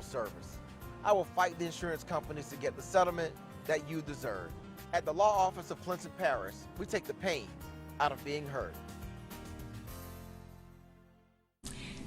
service. I will fight the insurance companies to get the settlement that you deserve. At the law office of Clinton Paris, we take the pain out of being heard.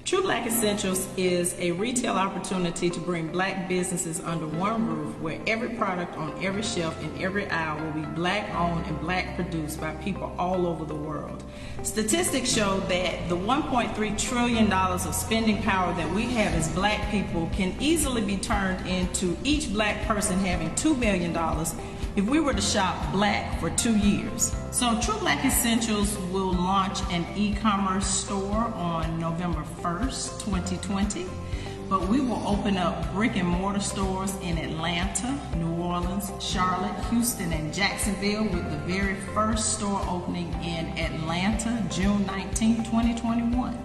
True Black Essentials is a retail opportunity to bring Black businesses under one roof, where every product on every shelf in every aisle will be Black owned and Black produced by people all over the world. Statistics show that the $1.3 trillion of spending power that we have as Black people can easily be turned into each Black person having $2 million if we were to shop Black for 2 years. So True Black Essentials will launch an e-commerce store on November 1st, 2020, but we will open up brick and mortar stores in Atlanta, New Orleans, Charlotte, Houston, and Jacksonville, with the very first store opening in Atlanta, June 19, 2021.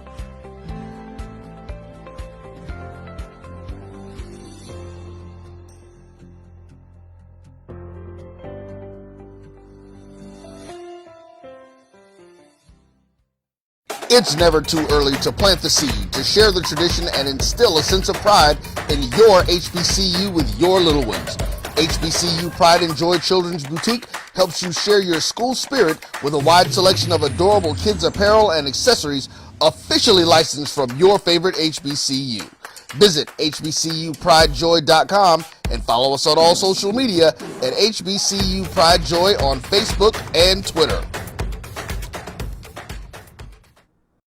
It's never too early to plant the seed, to share the tradition, and instill a sense of pride in your HBCU with your little ones. HBCU Pride and Joy Children's Boutique helps you share your school spirit with a wide selection of adorable kids apparel and accessories officially licensed from your favorite HBCU. Visit hbcupridejoy.com and follow us on all social media at HBCU Pride Joy on Facebook and Twitter.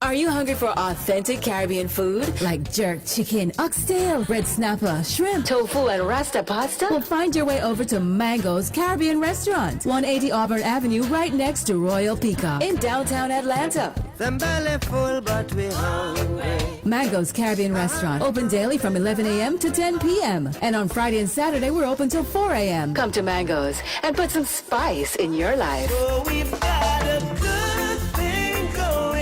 Are you hungry for authentic Caribbean food? Like jerk chicken, oxtail, red snapper, shrimp, tofu, and rasta pasta? Well, find your way over to Mango's Caribbean Restaurant, 180 Auburn Avenue, right next to Royal Peacock in downtown Atlanta. Them belly full, but we hungry. Mango's Caribbean Restaurant, open daily from 11 a.m. to 10 p.m. And on Friday and Saturday, we're open till 4 a.m. Come to Mango's and put some spice in your life. Oh, we've got a good thing going.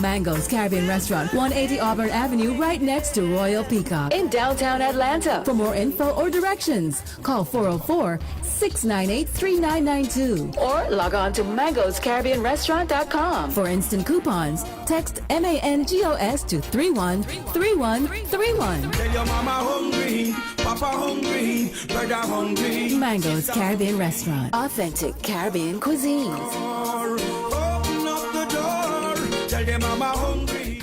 Mango's Caribbean Restaurant, 180 Auburn Avenue, right next to Royal Peacock in downtown Atlanta. For more info or directions, call 404-698-3992 or log on to mangoscaribbeanrestaurant.com. For instant coupons, text MANGOS to 313131. Tell your mama hungry, papa hungry, brother hungry. Mango's Caribbean Restaurant, authentic Caribbean cuisines. Open up the door, tell your mama hungry.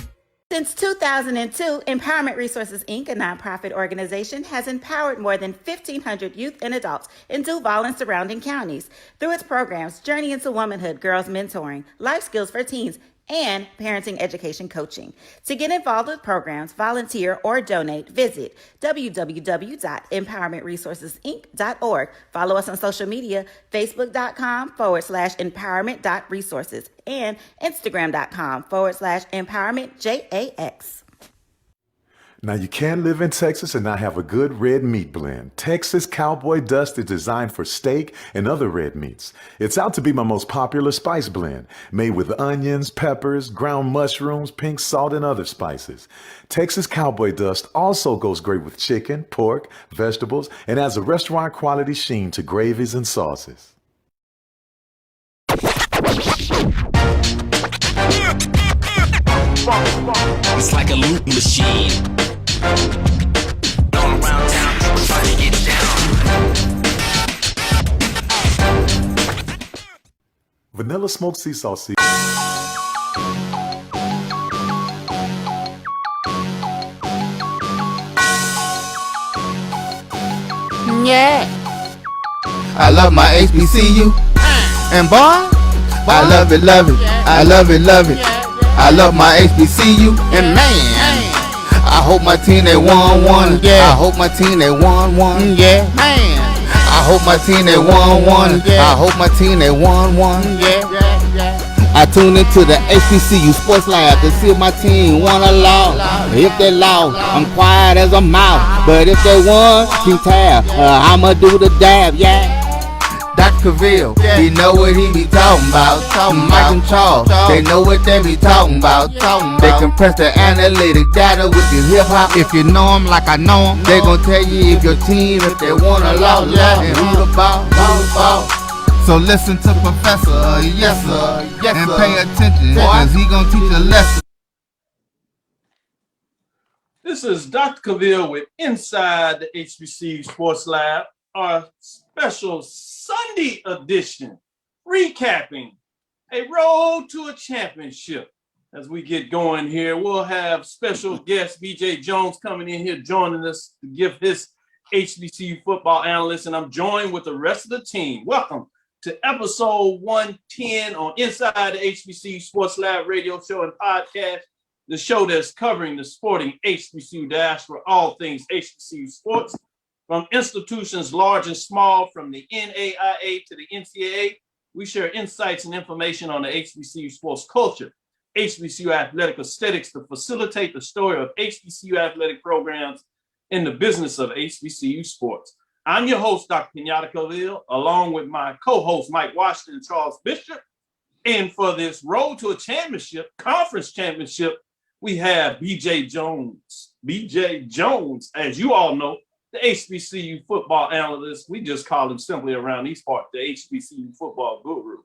Since 2002, Empowerment Resources, Inc., a nonprofit organization, has empowered more than 1,500 youth and adults in Duval and surrounding counties through its programs Journey into Womanhood, Girls Mentoring, Life Skills for Teens, and Parenting Education Coaching. To get involved with programs, volunteer, or donate, visit www.empowermentresourcesinc.org. Follow us on social media, facebook.com/empowerment.resources and instagram.com/empowermentJAX. Now, you can't live in Texas and not have a good red meat blend. Texas Cowboy Dust is designed for steak and other red meats. It's out to be my most popular spice blend, made with onions, peppers, ground mushrooms, pink salt, and other spices. Texas Cowboy Dust also goes great with chicken, pork, vegetables, and adds a restaurant quality sheen to gravies and sauces. It's like a loot machine. All around town, people trying to get down. Vanilla smoked sea salt seasoning. Yeah. I love my HBCU. And boy, I love it, love it. I love it, love it. I love my HBCU. And man, I hope my team they won. Yeah. I hope my team they won. Yeah. Man, I hope my team they won. Yeah. I hope my team they won. Yeah. I tune into the HBCU Sports Lab to see if my team won or lost. If they lost, I'm quiet as a mouse. But if they won, keep tab. I'ma do the dab, yeah. Dr. Cavil, he know what he be talking about. Mike and Charles, they know what they be talking about. They compress the analytic data with the hip hop. If you know them like I know them, they gon' tell you if your team, if they won or lost, and who the ball. So listen to Professor, yes sir, and pay attention, cause he gon' teach a lesson. This is Dr. Cavil with Inside the HBCU Sports Lab, our special Sunday edition, recapping a road to a championship. As we get going here, we'll have special guest BJ Jones coming in here, joining us to give his HBCU football analyst, and I'm joined with the rest of the team. Welcome to episode 110 on Inside the HBCU Sports Lab radio show and podcast, the show that's covering the sporting HBCU diaspora, all things HBCU sports, from institutions large and small, from the NAIA to the NCAA. We share insights and information on the HBCU sports culture, HBCU athletic aesthetics to facilitate the story of HBCU athletic programs in the business of HBCU sports. I'm your host, Dr. Kenyatta Cavil, along with my co-host, Mike Washington and Charles Bishop. And for this road to a championship, conference championship, we have BJ Jones. BJ Jones, as you all know, the HBCU football analyst. We just call him simply around these parts, the HBCU football guru.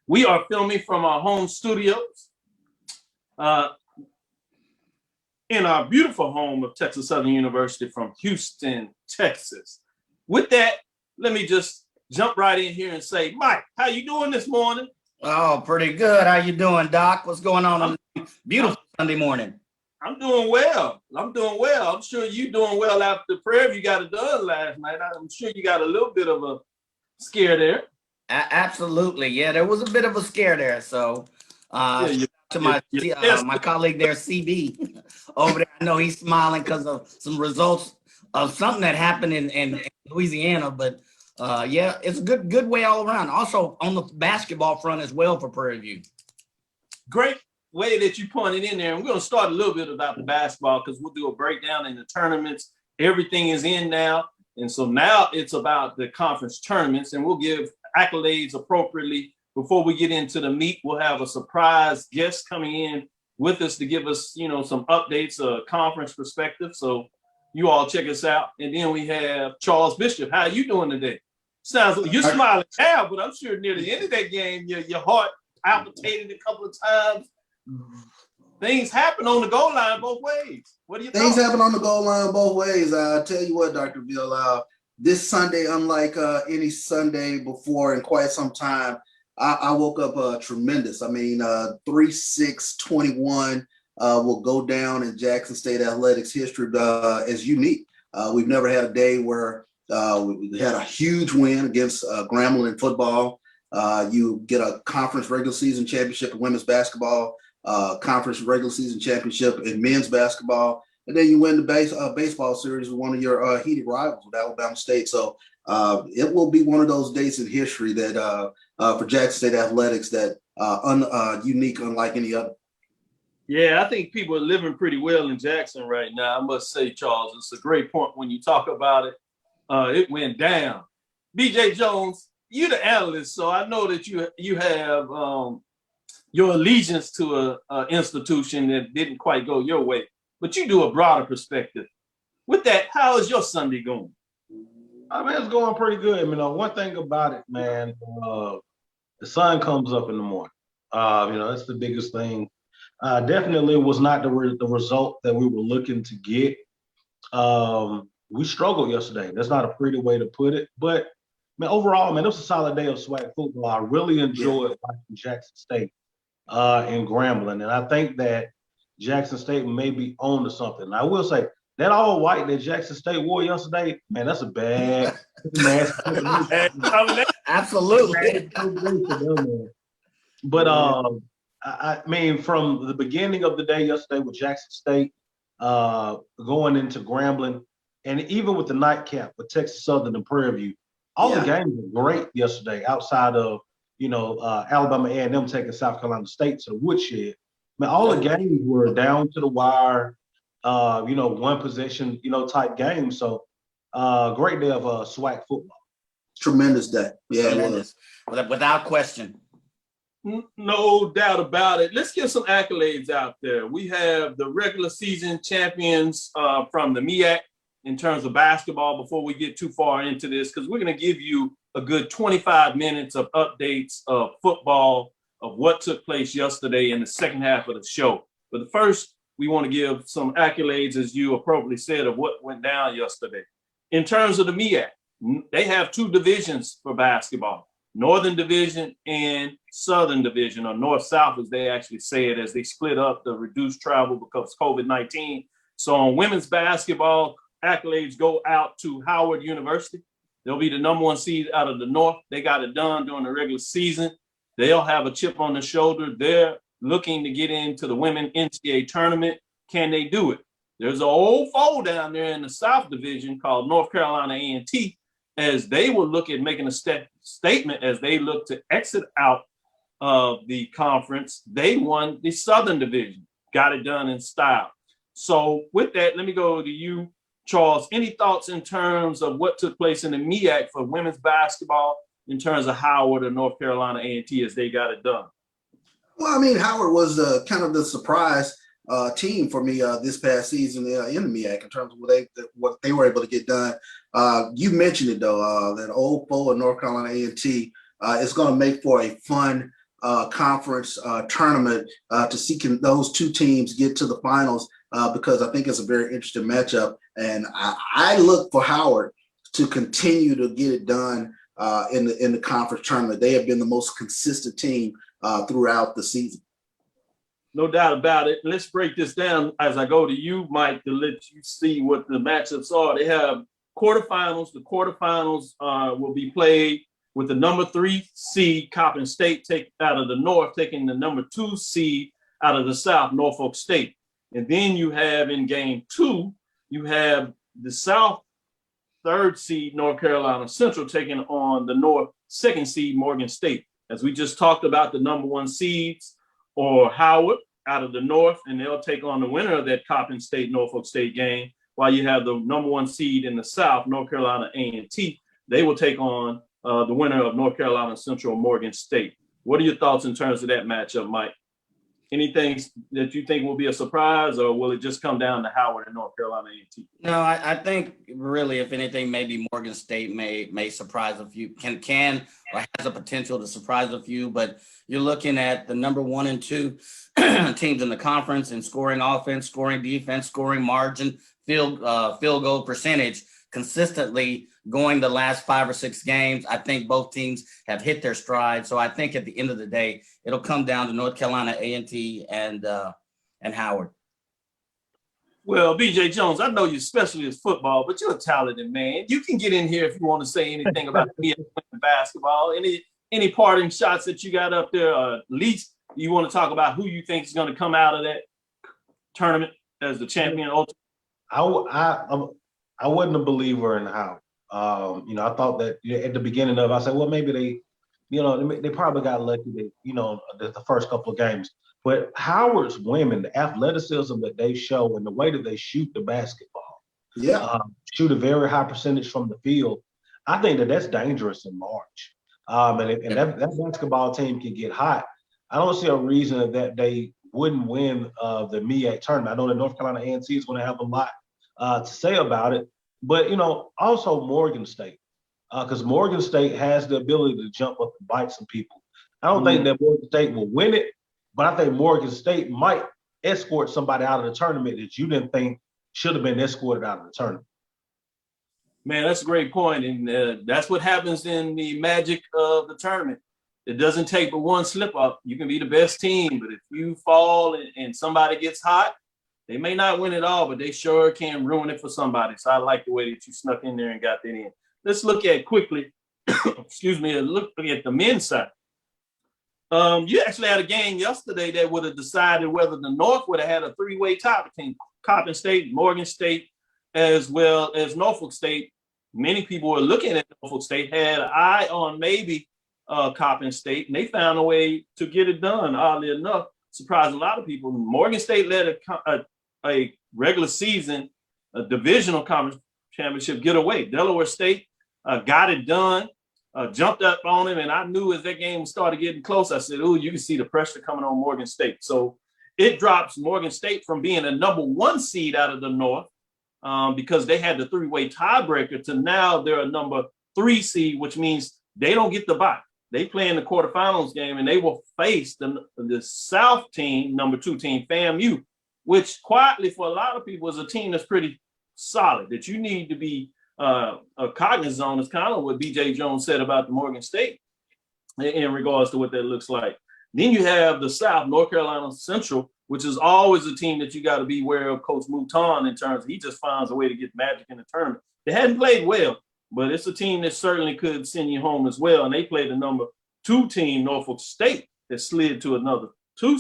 We are filming from our home studios in our beautiful home of Texas Southern University from Houston, Texas. With that, let me just jump right in here and say, Mike, how you doing this morning? Oh, pretty good. How you doing, Doc? What's going on beautiful Sunday morning? I'm doing well. I'm sure you're doing well after the prayer you got it done last night. I'm sure you got a little bit of a scare there. Absolutely. Yeah, there was a bit of a scare there. So to my colleague there, CB, over there, I know he's smiling because of some results of something that happened in Louisiana. But yeah, it's a good way all around. Also on the basketball front as well for Prairie View. Great way that you pointed in there. And we're going to start a little bit about the basketball because we'll do a breakdown in the tournaments. Everything is in now. And so now it's about the conference tournaments, and we'll give accolades appropriately. Before we get into the meat, we'll have a surprise guest coming in with us to give us, some updates, conference perspective. So you all check us out. And then we have Charles Bishop. How are you doing today? Sounds like you're smiling now, but I'm sure near the end of that game, your heart palpitated a couple of times. Things happen on the goal line both ways. What do you think? Things happen on the goal line both ways. I'll tell you what, Dr. Bill, this Sunday, unlike any Sunday before in quite some time, I woke up tremendous. I mean, 3-6-21 will go down in Jackson State athletics history as unique. We've never had a day where we had a huge win against Grambling in football. You get a conference regular season championship in women's basketball, conference regular season championship in men's basketball, and then you win the baseball series with one of your heated rivals with Alabama State. So it will be one of those days in history that for Jackson State athletics that unique, unlike any other. Yeah, I think people are living pretty well in Jackson right now. I must say, Charles, it's a great point when you talk about it. It went down. BJ Jones, you're the analyst, so I know that you have your allegiance to a institution that didn't quite go your way, but you do a broader perspective. With that, how is your Sunday going? I mean, it's going pretty good. One thing about it, man, the sun comes up in the morning. That's the biggest thing. Definitely was not the result that we were looking to get. We struggled yesterday. That's not a pretty way to put it. But, overall, it was a solid day of SWAC football. I really enjoyed watching Jackson State and Grambling. And I think that Jackson State may be on to something. I will say, that all white that Jackson State wore yesterday, man, that's a bad man. Absolutely. But I mean, from the beginning of the day yesterday with Jackson State going into Grambling, and even with the nightcap with Texas Southern and Prairie View, all the games were great yesterday. Outside of Alabama A&M taking South Carolina State to the woodshed, all the games were down to the wire. One possession, type game. So great day of SWAC football. Tremendous day. Yeah, tremendous. Without question. No doubt about it. Let's get some accolades out there. We have the regular season champions from the MEAC in terms of basketball before we get too far into this, because we're going to give you a good 25 minutes of updates of football, of what took place yesterday in the second half of the show. But the first we want to give some accolades, as you appropriately said, of what went down yesterday. In terms of the MEAC, they have 2 divisions for basketball, Northern Division and Southern Division, or North-South, as they actually say it, as they split up the reduced travel because of COVID-19. So on women's basketball, accolades go out to Howard University. They'll be the #1 seed out of the North. They got it done during the regular season. They'll have a chip on the shoulder. They're looking to get into the women NCAA tournament. Can they do it? There's an old foe down there in the South Division called North Carolina A&T, as they will look at making a statement as they look to exit out of the conference. They won the Southern Division, got it done in style. So with that, let me go to you, Charles. Any thoughts in terms of what took place in the MEAC for women's basketball in terms of Howard or North Carolina A&T as they got it done? Well, I mean, Howard was kind of the surprise team for me this past season in the MEAC in terms of what they were able to get done. You mentioned it though, that old foe of North Carolina A&T is going to make for a fun conference tournament to see can those 2 teams get to the finals because I think it's a very interesting matchup, and I look for Howard to continue to get it done in the conference tournament. They have been the most consistent team throughout the season. No doubt about it. Let's break this down as I go to you, Mike, to let you see what the matchups are. They have quarterfinals. The quarterfinals will be played with the #3 seed, Coppin State, out of the North, taking the #2 seed out of the South, Norfolk State. And then you have in game 2, you have the South 3rd seed, North Carolina Central, taking on the North 2nd seed, Morgan State. As we just talked about, the #1 seeds or Howard out of the North, and they'll take on the winner of that Coppin State, Norfolk State game, while you have the #1 seed in the South, North Carolina A&T. They will take on the winner of North Carolina Central, Morgan State. What are your thoughts in terms of that matchup, Mike? Anything that you think will be a surprise, or will it just come down to Howard and North Carolina A&T? No, I think really, if anything, maybe Morgan State may surprise a few, can or has a potential to surprise a few, but you're looking at the #1 and 2 teams in the conference in scoring offense, scoring defense, scoring margin, field goal percentage, consistently going the last 5 or 6 games. I think both teams have hit their stride. So I think at the end of the day, it'll come down to North Carolina A&T and Howard. Well, BJ Jones, I know you're specialist football, but you're a talented man. You can get in here if you want to say anything about basketball. Any parting shots that you got up there? At least you want to talk about who you think is going to come out of that tournament as the champion? I wasn't a believer in Howard. I thought that at the beginning of it, I said, well, maybe they probably got lucky that, the first couple of games. But Howard's women, the athleticism that they show and the way that they shoot the basketball, shoot a very high percentage from the field, I think that's dangerous in March. And that basketball team can get hot. I don't see a reason that they wouldn't win the MEAC tournament. I know that North Carolina A&T is going to have a lot to say about it. But, also Morgan State, because Morgan State has the ability to jump up and bite some people. I don't think that Morgan State will win it, but I think Morgan State might escort somebody out of the tournament that you didn't think should have been escorted out of the tournament. Man, that's a great point. And that's what happens in the magic of the tournament. It doesn't take but one slip up. You can be the best team, but if you fall and somebody gets hot, they may not win it all, but they sure can ruin it for somebody. So I like the way that you snuck in there and got that in. Let's look at quickly, look at the men's side. You actually had a game yesterday that would have decided whether the North would have had a 3-way tie between Coppin State, Morgan State, as well as Norfolk State. Many people were looking at Norfolk State, had an eye on maybe Coppin State, and they found a way to get it done, oddly enough. Surprised a lot of people. Morgan State led a regular season, a divisional conference championship getaway. Delaware State got it done, jumped up on him, and I knew as that game started getting close, I said, "Ooh, you can see the pressure coming on Morgan State." So it drops Morgan State from being a #1 seed out of the North because they had the 3-way tiebreaker to now they're a #3 seed, which means they don't get the bye. They play in the quarterfinals game, and they will face the South team, #2 team, FAMU, which quietly for a lot of people is a team that's pretty solid, that you need to be cognizant on. Is kind of what B.J. Jones said about the Morgan State in regards to what that looks like. Then you have the South, North Carolina Central, which is always a team that you got to be aware of Coach Mouton in terms of he just finds a way to get magic in the tournament. They hadn't played well, but it's a team that certainly could send you home as well. And they played the number 2 team, Norfolk State, that slid to another 2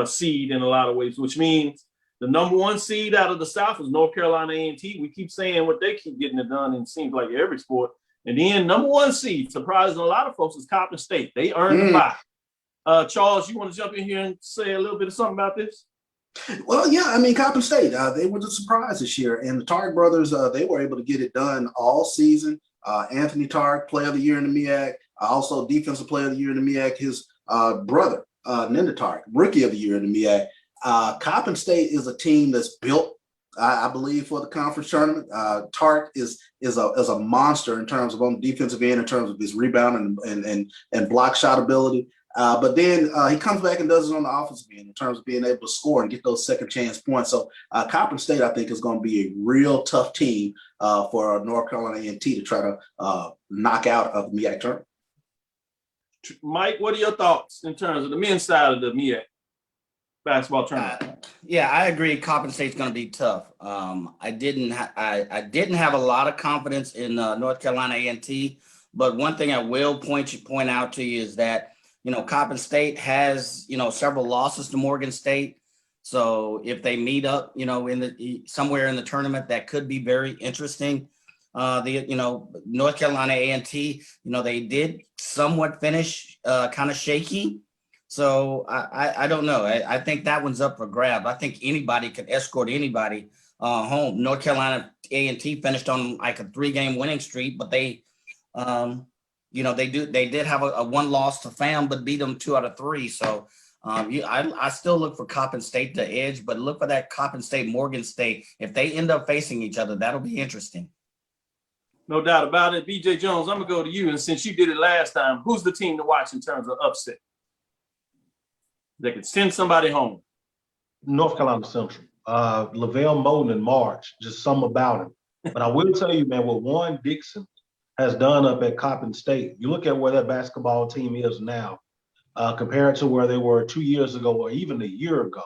seed in a lot of ways, which means the number 1 seed out of the South is North Carolina A&T. We keep saying what they keep getting it done, and it seems like every sport. And then number 1 seed, surprising a lot of folks, is Coppin State. They earned the bye. Charles, you want to jump in here and say a little bit of something about this? Well, yeah, I mean, Coppin State, they were the surprise this year. And the Tark brothers, they were able to get it done all season. Anthony Tark, player of the year in the MEAC, also defensive player of the year in the MEAC. His brother, Ninda Tark, rookie of the year in the MEAC. Coppin State is a team that's built, I believe, for the conference tournament. Tark is a monster in terms of on the defensive end, in terms of his rebound and block shot ability. But then he comes back and does it on the offensive end in terms of being able to score and get those second chance points. So Coppin State, I think, is going to be a real tough team for North Carolina A&T to try to knock out of the MEAC tournament. Mike, what are your thoughts in terms of the men's side of the MEAC basketball tournament? Yeah, I agree. Coppin State's going to be tough. I didn't have a lot of confidence in North Carolina A&T, but one thing I will point out to you is that Coppin State has several losses to Morgan State. So if they meet up, somewhere in the tournament, that could be very interesting. North Carolina A&T, they did somewhat finish kind of shaky. So I don't know. I think that one's up for grab. I think anybody could escort anybody home. North Carolina A&T finished on like a 3-game winning streak, but they did have a 1 loss to FAM, but beat them 2 out of 3. So I still look for Coppin State to edge, but look for that Coppin State, Morgan State. If they end up facing each other, that'll be interesting. No doubt about it. B.J. Jones, I'm going to go to you. And since you did it last time, who's the team to watch in terms of upset? They could send somebody home. North Carolina Central. Lavelle Moten in March, just something about him. But I will tell you, man, what Warren Dixon has done up at Coppin State, you look at where that basketball team is now, compared to where they were 2 years ago or even a year ago.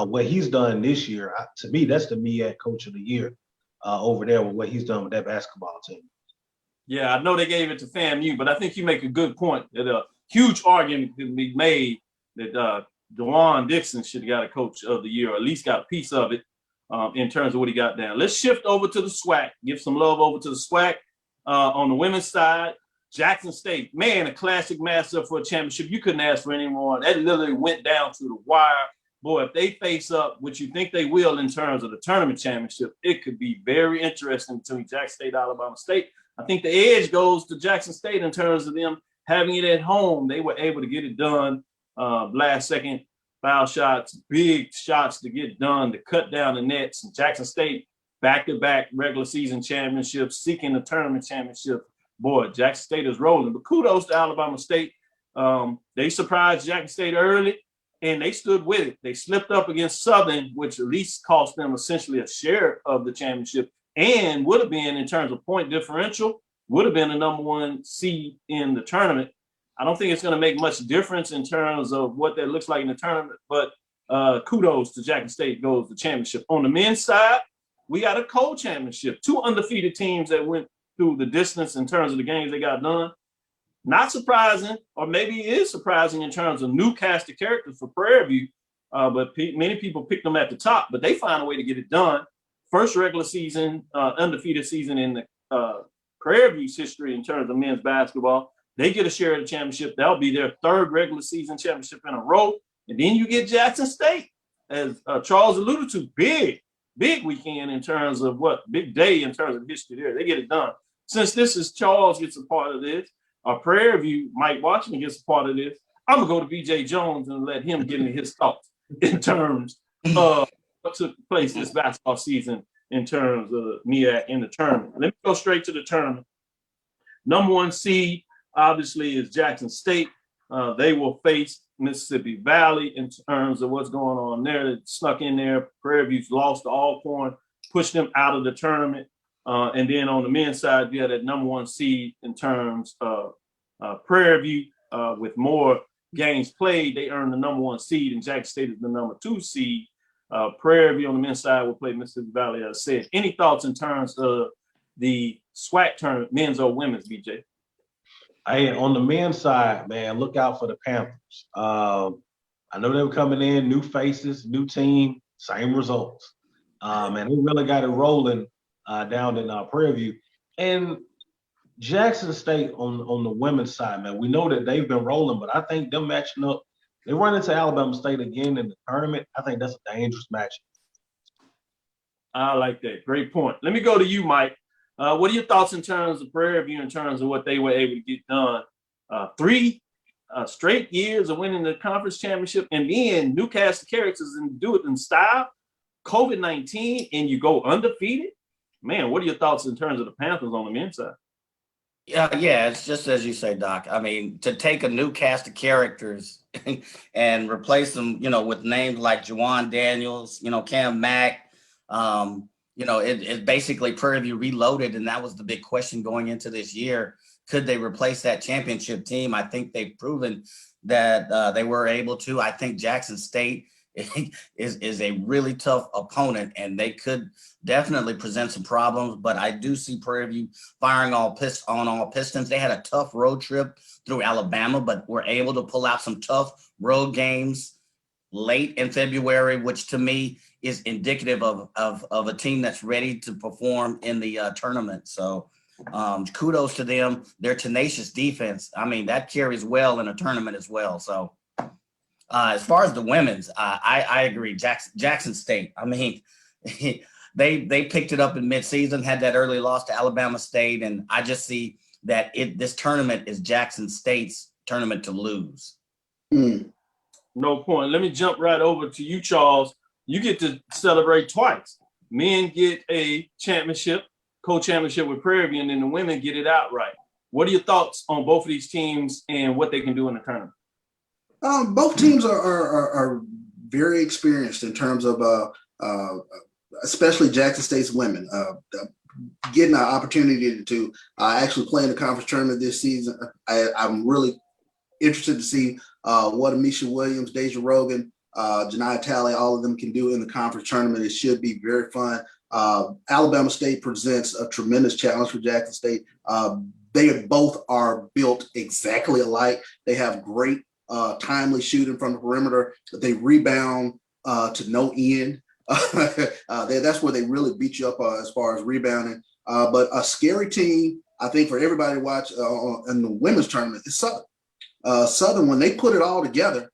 What he's done this year, to me, that's the MEAC Coach of the Year over there with what he's done with that basketball team. Yeah, I know they gave it to FAMU, but I think you make a good point that a huge argument can be made that DeJuan Dixon should have got a Coach of the Year, or at least got a piece of it in terms of what he got down. Let's shift over to the SWAC. Give some love over to the SWAC. On the women's side, Jackson State, man, a classic matchup for a championship. You couldn't ask for any more. That literally went down to the wire. Boy, if they face up, which you think they will in terms of the tournament championship, it could be very interesting between Jackson State, Alabama State. I think the edge goes to Jackson State in terms of them having it at home. They were able to get it done. Last second foul shots, big shots to get done, to cut down the nets. And Jackson State, back-to-back regular season championships, seeking the tournament championship. Boy, Jackson State is rolling. But kudos to Alabama State. They surprised Jackson State early, and they stood with it. They slipped up against Southern, which at least cost them essentially a share of the championship, and would have been, in terms of point differential, would have been the number 1 seed in the tournament. I don't think it's going to make much difference in terms of what that looks like in the tournament, but kudos to Jackson State goes the championship. On the men's side, we got a co-championship, 2 undefeated teams that went through the distance in terms of the games they got done. Not surprising, or maybe it is surprising in terms of new cast of characters for Prairie, but many people picked them at the top, but they find a way to get it done. First regular season, undefeated season in the Prairie View's history in terms of men's basketball. They get a share of the championship. That'll be their 3rd regular season championship in a row. And then you get Jackson State, as Charles alluded to, big weekend in terms of big day in terms of history there. They get it done. Since this is Charles gets a part of this, Prairie View, Mike Washington gets a part of this, I'm going to go to B.J. Jones and let him get into his thoughts in terms of what took place this basketball season in terms of MEAC in the tournament. Let me go straight to the tournament. Number 1 seed, obviously, is Jackson State. They will face Mississippi Valley in terms of what's going on there. They snuck in there. Prairie View's lost to Alcorn, pushed them out of the tournament. And then on the men's side, you had that #1 seed in terms of Prairie View with more games played. They earned the #1 seed, and Jackson State is the #2 seed. Prairie View on the men's side will play Mississippi Valley, as I said. Any thoughts in terms of the SWAC tournament, men's or women's, BJ? Hey, on the men's side, man, look out for the Panthers. I know they were coming in, new faces, new team, same results. And they really got it rolling down in Prairie View. And Jackson State on the women's side, man, we know that they've been rolling, but I think them matching up, they run into Alabama State again in the tournament. I think that's a dangerous match. I like that. Great point. Let me go to you, Mike. What are your thoughts in terms of Prairie View, in terms of what they were able to get done? 3 straight years of winning the conference championship, and then new cast of characters and do it in style, COVID-19, and you go undefeated? Man, what are your thoughts in terms of the Panthers on the men's side? Yeah, it's just as you say, Doc. I mean, to take a new cast of characters and replace them, with names like Juwan Daniels, Cam Mack, it basically Prairie View reloaded, and that was the big question going into this year. Could they replace that championship team? I think they've proven that they were able to. I think Jackson State is a really tough opponent, and they could definitely present some problems. But I do see Prairie View firing on all pistons. They had a tough road trip through Alabama, but were able to pull out some tough road games late in February, which to me is indicative of a team that's ready to perform in the tournament. So kudos to them. Their tenacious defense, I mean, that carries well in a tournament as well. So as far as the women's, I agree. Jackson State, I mean, they picked it up in midseason, had that early loss to Alabama State, and I just see that this tournament is Jackson State's tournament to lose. No point. Let me jump right over to you, Charles. You get to celebrate twice. Men get a championship, co-championship with Prairie View, and then the women get it outright. What are your thoughts on both of these teams and what they can do in the tournament? Both teams are very experienced in terms of, especially Jackson State's women. Getting an opportunity to actually play in the conference tournament this season, I'm really interested to see what Amisha Williams, Deja Rogan, Janiyah Talley, all of them can do in the conference tournament. It should be very fun. Alabama State presents a tremendous challenge for Jackson State. They both are built exactly alike. They have great timely shooting from the perimeter. They rebound to no end. That's where they really beat you up as far as rebounding. But a scary team, I think, for everybody to watch in the women's tournament is Southern. Southern, when they put it all together,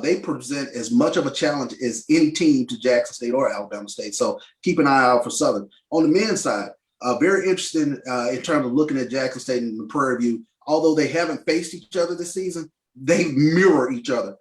they present as much of a challenge as any team to Jackson State or Alabama State. So keep an eye out for Southern. On the men's side, very interesting in terms of looking at Jackson State and the Prairie View. Although they haven't faced each other this season, they mirror each other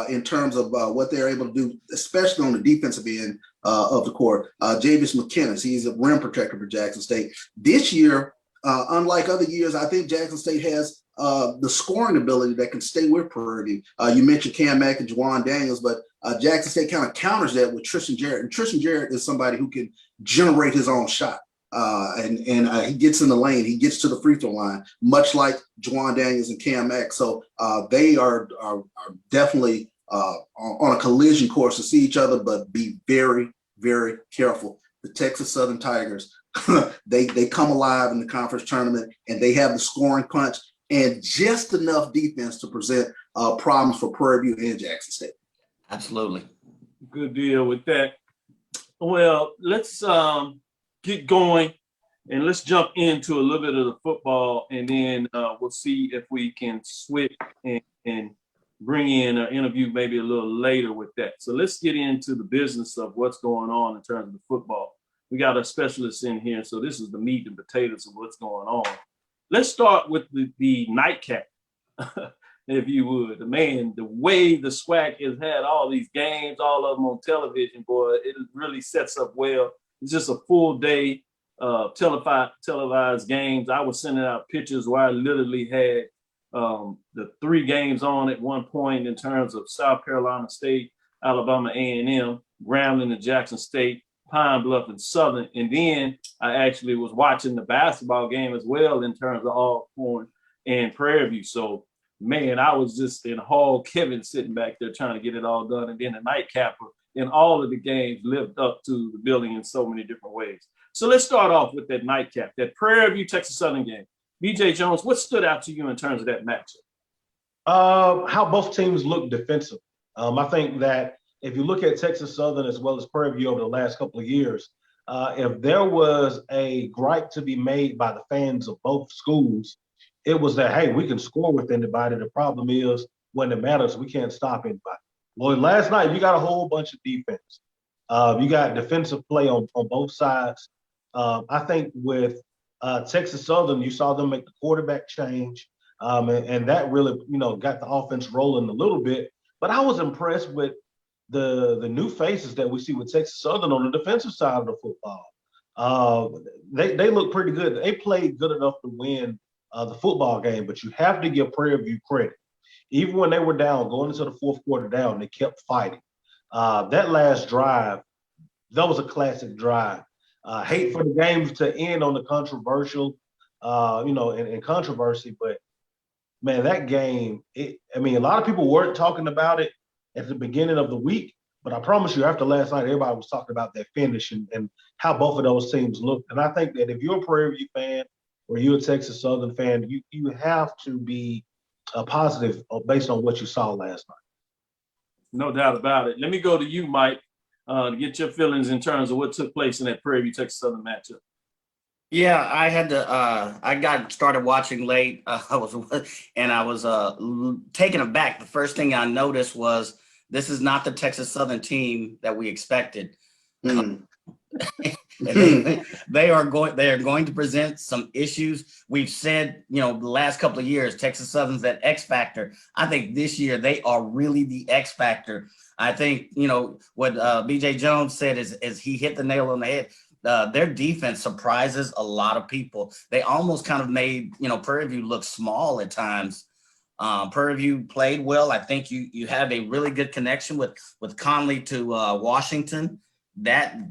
in terms of what they're able to do, especially on the defensive end of the court. Javis Mckinnis, he's a rim protector for Jackson State. This year, unlike other years, I think Jackson State has the scoring ability that can stay with Prairie View. You mentioned Cam Mack and Juwan Daniels, but Jackson State kind of counters that with Tristan Jarrett. And Tristan Jarrett is somebody who can generate his own shot. And he gets in the lane, he gets to the free throw line, much like Juwan Daniels and Cam Mack. So they are definitely on a collision course to see each other, but be very, very careful. The Texas Southern Tigers, they come alive in the conference tournament, and they have the scoring punch and just enough defense to present problems for Prairie View and Jackson State. Absolutely. Good deal with that. Well, let's get going, and let's jump into a little bit of the football, and then we'll see if we can switch and bring in an interview maybe a little later with that. So let's get into the business of what's going on in terms of the football. We got a specialist in here, so this is the meat and potatoes of what's going on. Let's start with the nightcap, if you would. The way the SWAC has had all these games, all of them on television, boy, it really sets up well. It's just a full day televised games. I was sending out pictures where I literally had the 3 games on at one point in terms of South Carolina State, Alabama A&M, Grambling and Jackson State, Pine Bluff and Southern. And then I actually was watching the basketball game as well in terms of Alcorn and Prairie View. So, man, I was just in Hall Kevin sitting back there trying to get it all done. And then the nightcapper in all of the games lived up to the building in so many different ways. So let's start off with that nightcap, that Prairie View Texas Southern game. BJ Jones, what stood out to you in terms of that matchup? How both teams look defensive. I think that if you look at Texas Southern as well as Prairie View over the last couple of years, if there was a gripe to be made by the fans of both schools, it was that, hey, we can score with anybody. The problem is when it matters, we can't stop anybody. Well, last night, you got a whole bunch of defense. You got defensive play on both sides. I think with Texas Southern, you saw them make the quarterback change, and that really, got the offense rolling a little bit. But I was impressed with the new faces that we see with Texas Southern on the defensive side of the football. They look pretty good. They played good enough to win the football game, but you have to give Prairie View credit. Even when they were down, going into the fourth quarter down, they kept fighting. That last drive, that was a classic drive. Hate for the game to end on the controversial, and controversy, but man, that game, a lot of people weren't talking about it at the beginning of the week, but I promise you, after last night, everybody was talking about that finish and how both of those teams looked. And I think that if you're a Prairie View fan or you're a Texas Southern fan, you have to be positive based on what you saw last night. No doubt about it. Let me go to you, Mike, to get your feelings in terms of what took place in that Prairie View Texas Southern matchup. Yeah, I had to. I got started watching late. I was taken aback. The first thing I noticed was this is not the Texas Southern team that we expected. They are going to present some issues. We've said, the last couple of years, Texas Southern's that X factor. I think this year they are really the X factor. I think, what BJ Jones said is he hit the nail on the head. Their defense surprises a lot of people. They almost kind of made, Prairie View look small at times. Prairie View played well. I think you have a really good connection with Conley to Washington. That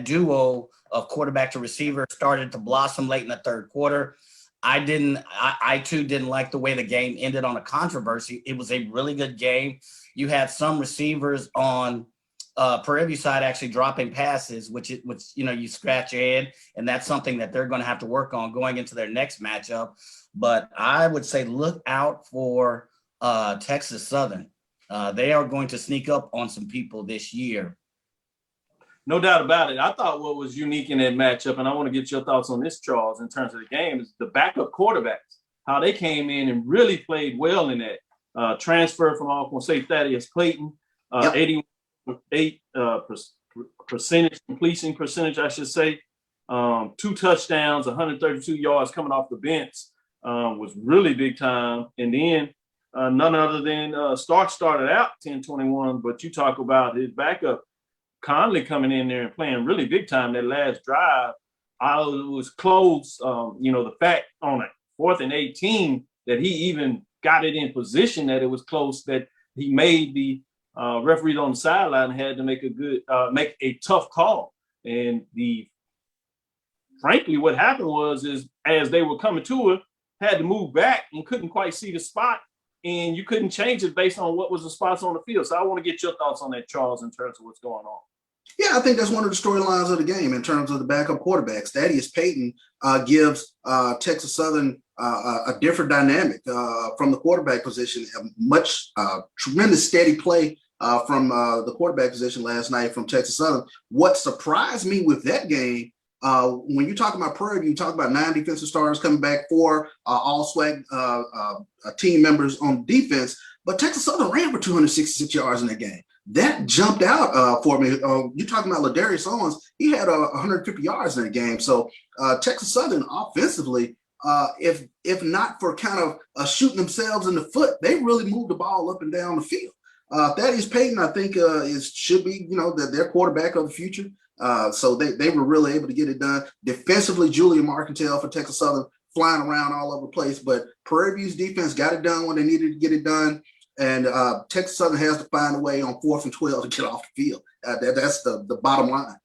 duo of quarterback to receiver started to blossom late in the third quarter. I too didn't like the way the game ended on a controversy. It was a really good game. You had some receivers on Prairie View side actually dropping passes, which you scratch your head, and that's something that they're going to have to work on going into their next matchup. But I would say look out for Texas Southern. They are going to sneak up on some people this year. No doubt about it. I thought what was unique in that matchup, and I want to get your thoughts on this, Charles, in terms of the game, is the backup quarterbacks, how they came in and really played well in that. Transfer from Alcorn State, Thaddeus Clayton, 88% completion percentage, I should say. 2 touchdowns, 132 yards coming off the bench was really big time. And then none other than Stark started out 10-21, but you talk about his backup, Conley, coming in there and playing really big time that last drive. It was close. The fact on it, 4th and 18, that he even got it in position that it was close, that he made the referee on the sideline had to make a tough call. And frankly, what happened is as they were coming to it, had to move back and couldn't quite see the spot, and you couldn't change it based on what was the spots on the field. So I want to get your thoughts on that, Charles, in terms of what's going on. Yeah, I think that's one of the storylines of the game in terms of the backup quarterbacks. Thaddeus Payton gives Texas Southern a different dynamic from the quarterback position, tremendous steady play from the quarterback position last night from Texas Southern. What surprised me with that game, when you talk about Prairie View, you talk about 9 defensive starters coming back, 4 all SWAC team members on defense, but Texas Southern ran for 266 yards in that game. That jumped out for me. You're talking about Ladarius Owens. He had 150 yards in that game. So Texas Southern offensively, if not for kind of shooting themselves in the foot, they really moved the ball up and down the field. Thaddeus Payton, I think, should be their quarterback of the future. So they were really able to get it done. Defensively, Julian Marcantel for Texas Southern, flying around all over the place. But Prairie View's defense got it done when they needed to get it done. And Texas Southern has to find a way on 4th and 12 to get off the field. That's the bottom line.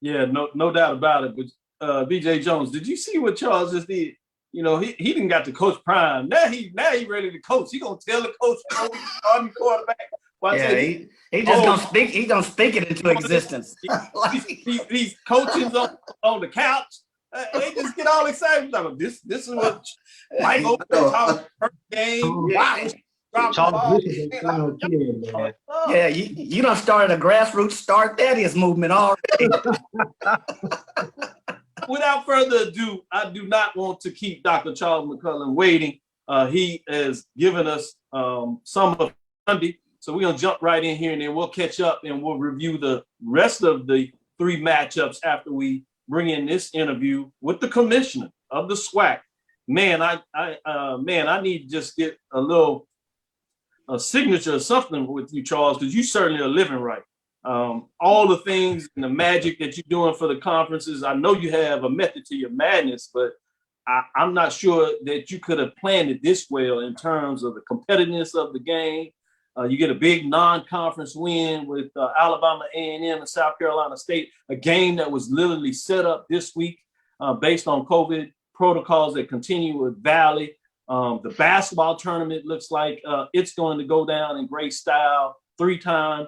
Yeah, no doubt about it. But BJ Jones, did you see what Charles just did? You know, he didn't got to coach prime. Now he ready to coach. He gonna tell the coach starting quarterback. Yeah, he just gonna speak. He gonna speak it into existence. These coaches on the couch, they just get all excited. Like, this is what Michael talking first game. Wow. Yeah, you done started a grassroots Start That Is movement already. Without further ado, I do not want to keep Dr. Charles McClelland waiting. He has given us some of Sunday, so we're gonna jump right in here, and then we'll catch up and we'll review the rest of the 3 matchups after we bring in this interview with the commissioner of the SWAC. Man, I need to just get a signature or something with you, Charles, because you certainly are living right. All the things and the magic that you're doing for the conferences, I know you have a method to your madness, but I'm not sure that you could have planned it this well in terms of the competitiveness of the game. You get a big non-conference win with Alabama A&M and South Carolina State, a game that was literally set up this week based on COVID protocols that continue with Valley. The basketball tournament looks like it's going to go down in great style. 3-time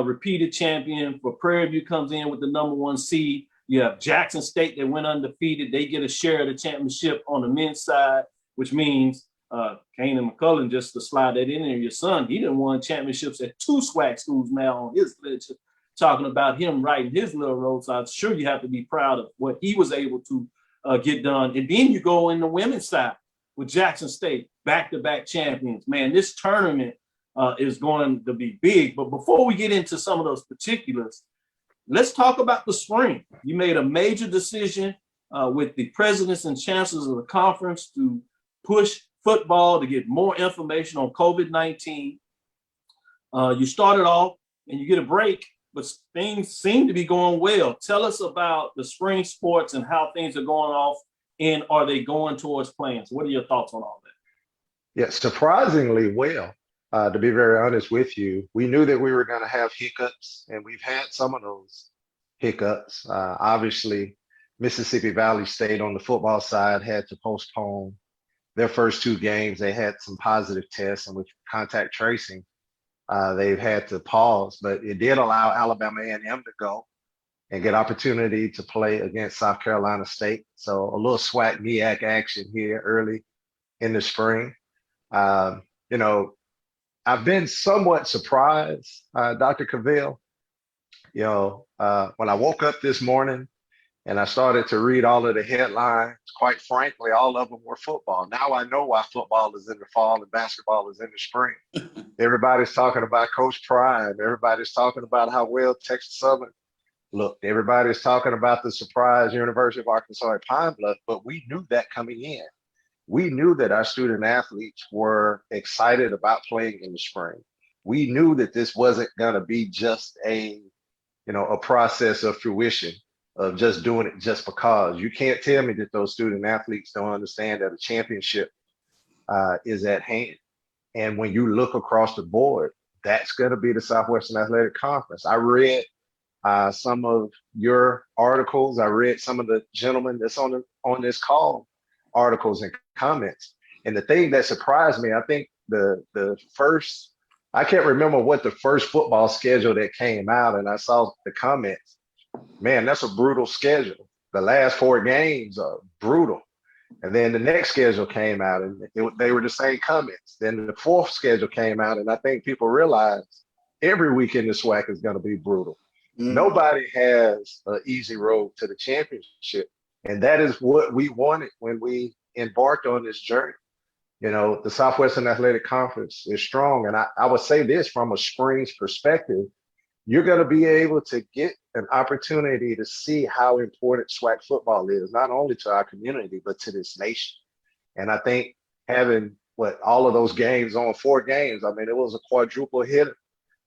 repeated champion for Prairie View comes in with the #1 seed. You have Jackson State that went undefeated. They get a share of the championship on the men's side, which means Kane and McClelland, just to slide that in there, your son, he done won championships at 2 SWAC schools now on his list, talking about him writing his little road. So I'm sure you have to be proud of what he was able to get done. And then you go in the women's side with Jackson State, back-to-back champions. Man, this tournament is going to be big. But before we get into some of those particulars, let's talk about the spring. You made a major decision with the presidents and chancellors of the conference to push football to get more information on COVID-19. You started off and you get a break, but things seem to be going well. Tell us about the spring sports and how things are going off, and are they going towards plans? What are your thoughts on all that? Yeah, surprisingly well, to be very honest with you. We knew that we were going to have hiccups, and we've had some of those hiccups. Obviously, Mississippi Valley State on the football side had to postpone their first 2 games. They had some positive tests, and with contact tracing, they've had to pause. But it did allow Alabama A&M to go and get opportunity to play against South Carolina State. So a little SWAC MEAC action here early in the spring. You know, I've been somewhat surprised, Dr. Cavil. You know, when I woke up this morning and I started to read all of the headlines, quite frankly, all of them were football. Now I know why football is in the fall and basketball is in the spring. Everybody's talking about Coach Prime. Everybody's talking about how well Texas Southern looked. Everybody's talking about the surprise University of Arkansas at Pine Bluff, but we knew that coming in. We knew that our student athletes were excited about playing in the spring. We knew that this wasn't going to be just a process of fruition of just doing it just because. You can't tell me that those student athletes don't understand that a championship is at hand. And when you look across the board, that's going to be the Southwestern Athletic Conference. I read some of your articles. I read some of the gentlemen that's on this call articles and comments. And the thing that surprised me, I think the first, I can't remember what the first football schedule that came out, and I saw the comments. Man, that's a brutal schedule. The last 4 games are brutal. And then the next schedule came out, and they were the same comments. Then the 4th schedule came out, and I think people realized every week in the SWAC is going to be brutal. Nobody has an easy road to the championship. And that is what we wanted when we embarked on this journey. You know, the Southwestern Athletic Conference is strong. And I would say this from a spring's perspective, you're going to be able to get an opportunity to see how important SWAC football is, not only to our community, but to this nation. And I think having all of those games on 4 games, I mean, it was a quadruple hitter.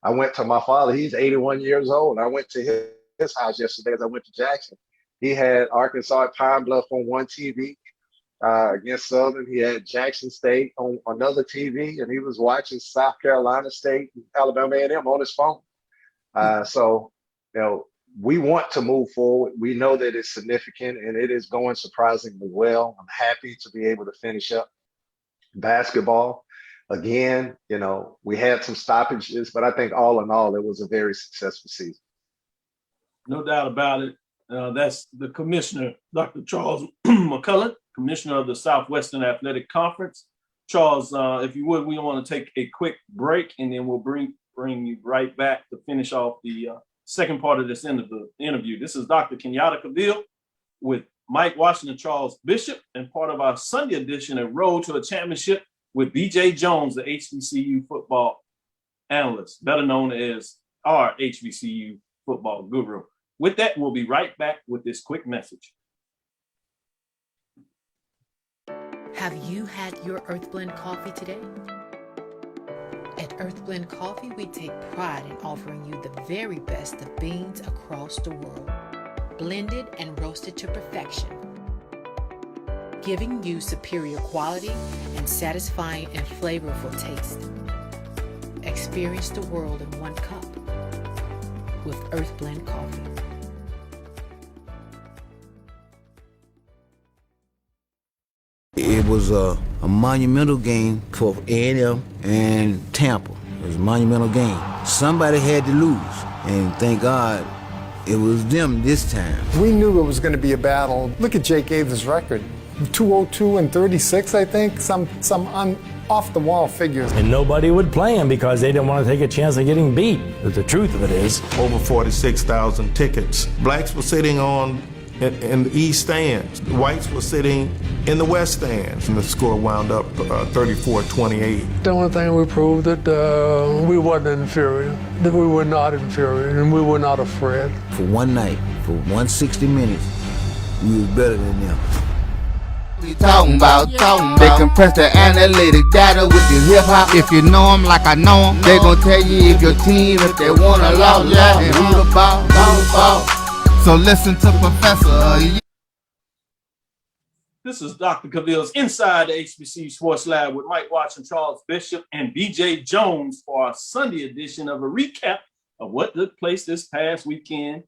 I went to my father, he's 81 years old. I went to his house yesterday as I went to Jackson. He had Arkansas at Pine Bluff on one TV. against Southern. He had Jackson State on another TV, and he was watching South Carolina State, Alabama A&M on his phone. So, we want to move forward. We know that it's significant, and it is going surprisingly well. I'm happy to be able to finish up basketball. Again, we had some stoppages, but I think all in all, it was a very successful season. No doubt about it. That's the commissioner, Dr. Charles McClelland, commissioner of the Southwestern Athletic Conference. Charles, if you would, we want to take a quick break, and then we'll bring you right back to finish off the second part of this interview. This is Dr. Kenyatta Cavil with Mike Washington, Charles Bishop, and part of our Sunday edition of Road to a Championship with B.J. Jones, the HBCU football analyst, better known as our HBCU football guru. With that, we'll be right back with this quick message. Have you had your Earth Blend coffee today? At Earth Blend Coffee, we take pride in offering you the very best of beans across the world, blended and roasted to perfection, giving you superior quality and satisfying and flavorful taste. Experience the world in one cup with Earth Blend Coffee. It was a monumental game for A&M and Tampa. It was a monumental game. Somebody had to lose, and thank God it was them this time. We knew it was going to be a battle. Look at Jake Ave's record. 202 and 36, I think, some off-the-wall figures. And nobody would play him because they didn't want to take a chance of getting beat. But the truth of it is, over 46,000 tickets. Blacks were sitting in the east stands. The whites were sitting in the west stands. And the score wound up 34-28. The only thing we proved that we wasn't inferior, that we were not inferior, and we were not afraid. For one night, for 160 minutes, we was better than them. Talking about, they compress the analytic data with the hip hop. If you know them like I know them, they gon' tell you if your team, if they want to loud, and who the ball. So listen to Professor. This is Dr. Cavil's Inside the HBCU Sports Lab with Mike Watson, Charles Bishop, and B.J. Jones for our Sunday edition of a recap of what took place this past weekend,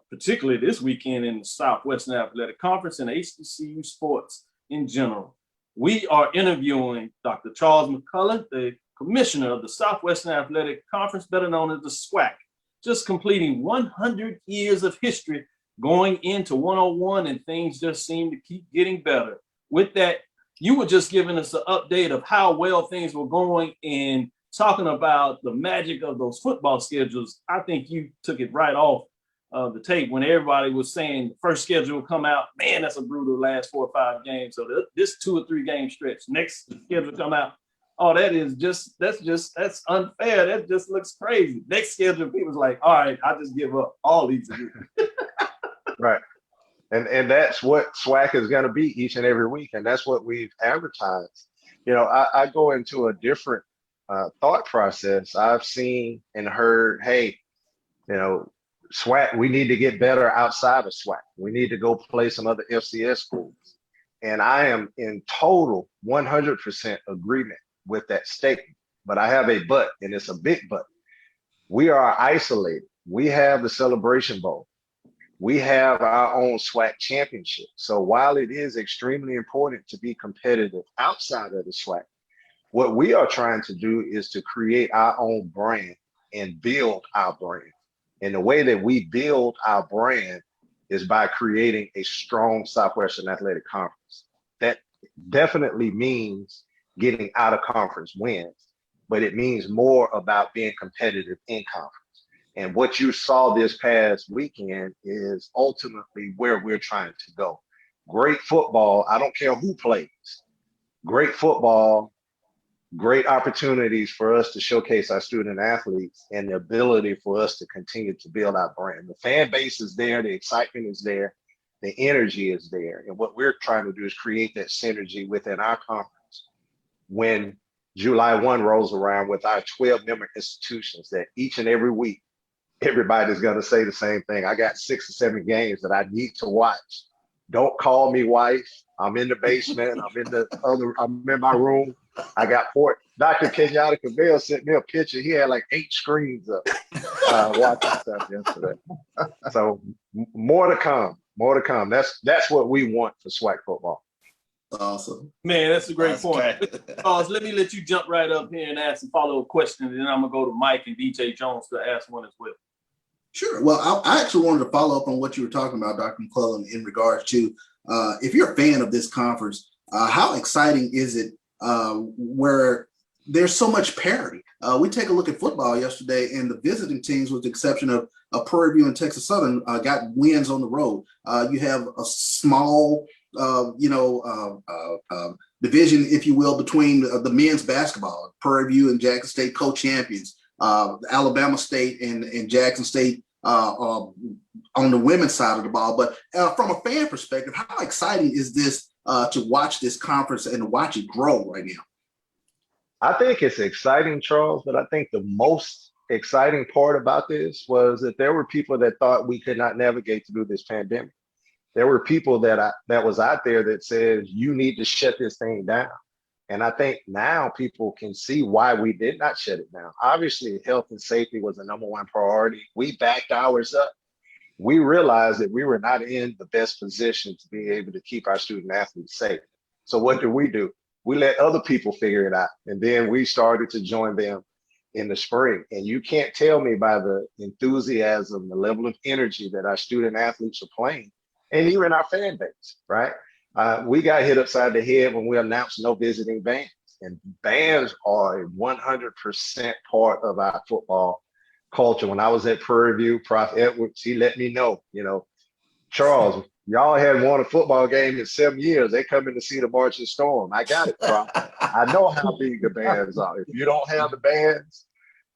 particularly this weekend in the Southwestern Athletic Conference and HBCU sports in general. We are interviewing Dr. Charles McClelland, the commissioner of the Southwestern Athletic Conference, better known as the SWAC, just completing 100 years of history going into 101, and things just seem to keep getting better. With that, you were just giving us an update of how well things were going and talking about the magic of those football schedules. I think you took it right off the tape when everybody was saying the first schedule will come out. Man, that's a brutal last 4 or 5 games. So this 2 or 3 game stretch, next schedule come out. Oh, that's unfair. That just looks crazy. Next schedule, people's like, all right, I just give up all these. Right. And that's what SWAC is going to be each and every week. And that's what we've advertised. I go into a different thought process. I've seen and heard, hey, SWAC, we need to get better outside of SWAC. We need to go play some other FCS schools. And I am in total 100% agreement with that statement. But I have a but, and it's a big but. We are isolated. We have the Celebration Bowl. We have our own SWAC championship. So while it is extremely important to be competitive outside of the SWAC, what we are trying to do is to create our own brand and build our brand. And the way that we build our brand is by creating a strong Southwestern Athletic Conference. That definitely means getting out of conference wins, but it means more about being competitive in conference. And what you saw this past weekend is ultimately where we're trying to go. Great football, I don't care who plays. Great football, great opportunities for us to showcase our student athletes and the ability for us to continue to build our brand. The fan base is there, the excitement is there, the energy is there. And what we're trying to do is create that synergy within our conference when July 1 rolls around with our 12-member institutions, that each and every week, everybody's going to say the same thing. I got 6 or 7 games that I need to watch Don't call me wife. I'm in the basement. I'm in my room. I got Dr. Kenyatta Cavil sent me a picture. He had like 8 screens up watching stuff yesterday. So more to come. More to come. That's what we want for SWAC football. Awesome. Man, that's a great point. Let me let you jump right up here and ask some follow-up questions, and then I'm going to go to Mike and DJ Jones to ask one as well. Sure. Well, I actually wanted to follow up on what you were talking about, Dr. McClelland, in regards to if you're a fan of this conference, how exciting is it where there's so much parity? We take a look at football yesterday, and the visiting teams, with the exception of Prairie View and Texas Southern, got wins on the road. You have a small, division, if you will, between the men's basketball. Prairie View and Jackson State co-champions. Alabama State and Jackson State on the women's side of the ball. But from a fan perspective, how exciting is this to watch this conference and watch it grow right now? I think it's exciting, Charles, but I think the most exciting part about this was that there were people that thought we could not navigate through this pandemic. There were people that was out there that said, you need to shut this thing down. And I think now people can see why we did not shut it down. Obviously, health and safety was the #1 priority. We backed ours up. We realized that we were not in the best position to be able to keep our student athletes safe. So what do? We let other people figure it out. And then we started to join them in the spring. And you can't tell me by the enthusiasm, the level of energy that our student athletes are playing, and even our fan base, right? We got hit upside the head when we announced no visiting bands. And bands are a 100% part of our football culture. When I was at Prairie View, Prof. Edwards, he let me know, Charles, y'all hadn't won a football game in 7 years. They coming to see the Marching Storm. I got it, Prof. I know how big the bands are. If you don't have the bands,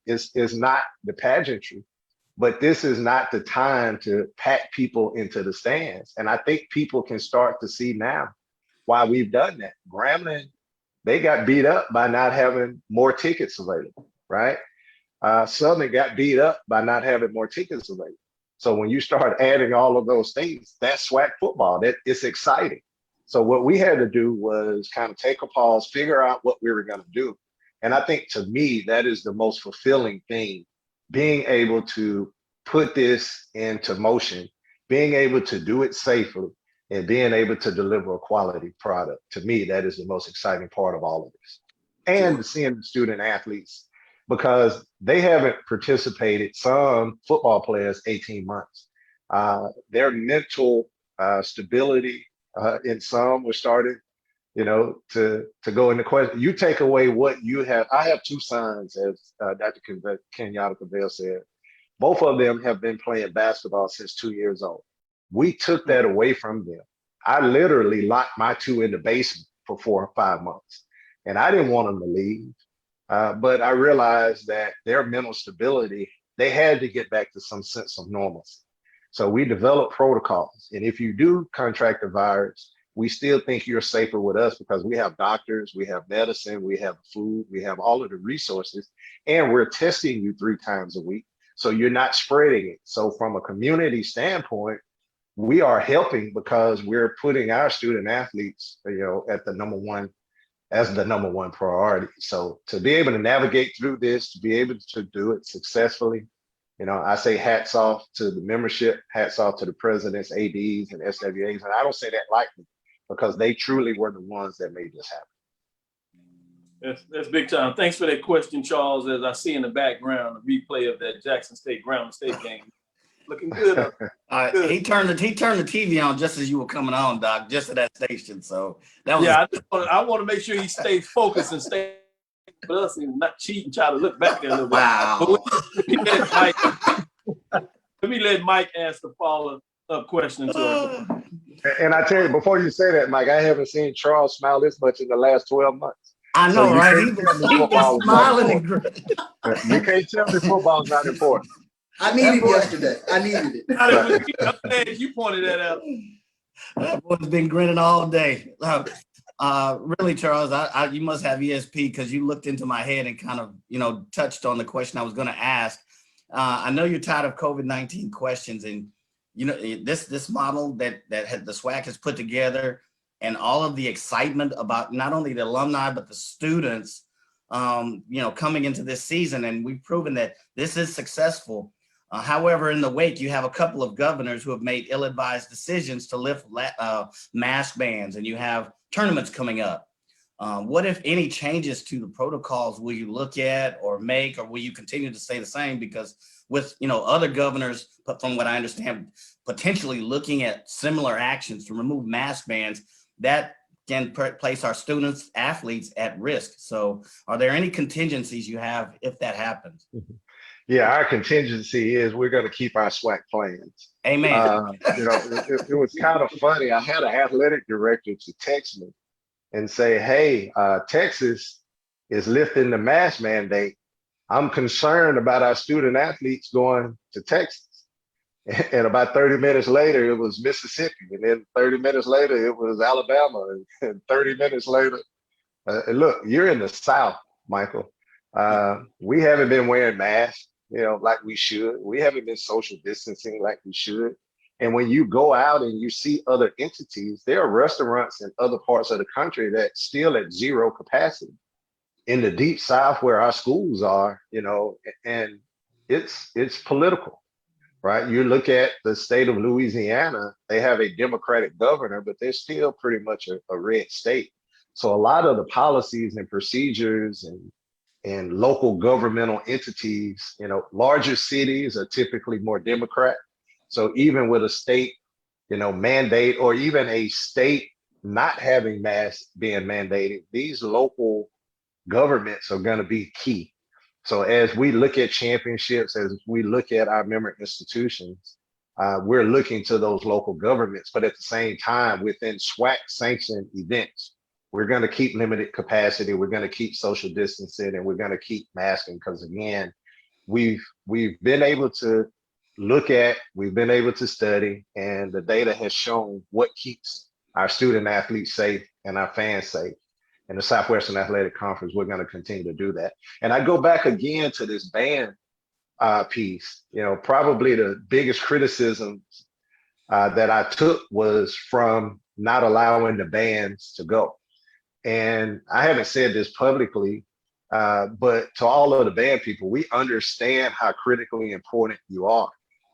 it's not the pageantry. But this is not the time to pack people into the stands. And I think people can start to see now why we've done that. Grambling, they got beat up by not having more tickets available, right? Southern got beat up by not having more tickets available. So when you start adding all of those things, that's SWAC football. It's exciting. So what we had to do was kind of take a pause, figure out what we were going to do. And I think, to me, that is the most fulfilling thing. Being able to put this into motion, being able to do it safely, and being able to deliver a quality product. To me, that is the most exciting part of all of this. And seeing the student athletes, because they haven't participated, some football players, 18 months. Their mental stability in some was starting, to go into question. You take away what you have. I have 2 sons, as Dr. Kenyatta Cavil said. Both of them have been playing basketball since 2 years old. We took that away from them. I literally locked my 2 in the basement for 4 or 5 months. And I didn't want them to leave. But I realized that their mental stability, they had to get back to some sense of normalcy. So we developed protocols. And if you do contract the virus, we still think you're safer with us because we have doctors, we have medicine, we have food, we have all of the resources, and we're testing you 3 times a week. So you're not spreading it. So from a community standpoint, we are helping because we're putting our student athletes, at the #1 priority. So to be able to navigate through this, to be able to do it successfully, I say hats off to the membership, hats off to the presidents, ADs, and SWAs. And I don't say that lightly because they truly were the ones that made this happen. That's big time. Thanks for that question, Charles. As I see in the background, a replay of that Jackson State Grambling State game. Looking good. Good. He turned the TV on just as you were coming on, Doc, just at that station. So that was I want to make sure he stays focused and stay with us and not cheat and try to look back there a little bit. Wow. Let me let Mike ask the follow-up question to us. And I tell you, before you say that, Mike, I haven't seen Charles smile this much in the last 12 months. I know, so right? He's been smiling and grinning. You can't tell me football's not important. I needed it yesterday. I needed it. I'm glad you pointed that out. That boy's been grinning all day. Really, Charles, you must have ESP because you looked into my head and kind of, touched on the question I was going to ask. I know you're tired of COVID-19 questions, and this model that the SWAC has put together, and all of the excitement about not only the alumni but the students, coming into this season, and we've proven that this is successful. However, in the wake, you have a couple of governors who have made ill-advised decisions to lift mask bans, and you have tournaments coming up. What, if any, changes to the protocols will you look at or make, or will you continue to stay the same? Because with other governors, but from what I understand, potentially looking at similar actions to remove mask bans, that can place our students, athletes at risk. So are there any contingencies you have if that happens? Yeah, our contingency is we're going to keep our SWAC plans. Amen. It was kind of funny. I had an athletic director to text me and say, hey, Texas is lifting the mask mandate. I'm concerned about our student athletes going to Texas. And about 30 minutes later, it was Mississippi. And then 30 minutes later, it was Alabama. And 30 minutes later, look, you're in the South, Michael. We haven't been wearing masks, like we should. We haven't been social distancing like we should. And when you go out and you see other entities, there are restaurants in other parts of the country that's still at zero capacity. In the deep South where our schools are, and it's political, right? You look at the state of Louisiana, they have a Democratic governor, but they're still pretty much a red state. So a lot of the policies and procedures and local governmental entities, larger cities are typically more Democrat. So even with a state, mandate, or even a state not having masks being mandated, these local governments are going to be key. So as we look at championships, as we look at our member institutions, we're looking to those local governments, but at the same time, within SWAC sanctioned events, we're going to keep limited capacity. We're going to keep social distancing, and we're going to keep masking, because again, we've been able to we've been able to study, and the data has shown what keeps our student athletes safe and our fans safe. In the Southwestern Athletic Conference, we're going to continue to do that. And I go back again to this ban piece. Probably the biggest criticism that I took was from not allowing the bans to go. And I haven't said this publicly, but to all of the band people, we understand how critically important you are.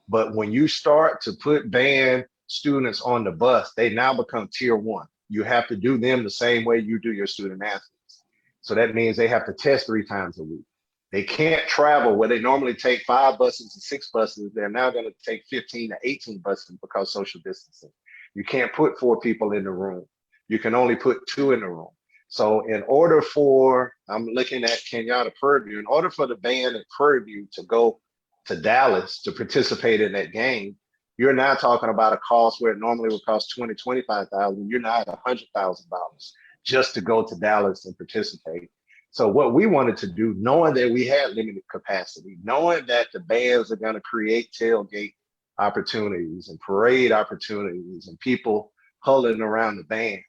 But when you start to put band students on the bus, they now become tier one. You have to do them the same way you do your student athletes. So that means they have to test 3 times a week. They can't travel where they normally take 5 buses and 6 buses. They're now going to take 15 to 18 buses because social distancing. You can't put 4 people in the room. You can only put 2 in the room. So in order for, I'm looking at Kenyatta Prairie, in order for the band at Prairie to go to Dallas to participate in that game, you're now talking about a cost where it normally would cost $20,000, $25,000. You're now at $100,000 just to go to Dallas and participate. So what we wanted to do, knowing that we had limited capacity, knowing that the bands are going to create tailgate opportunities and parade opportunities and people huddling around the bands,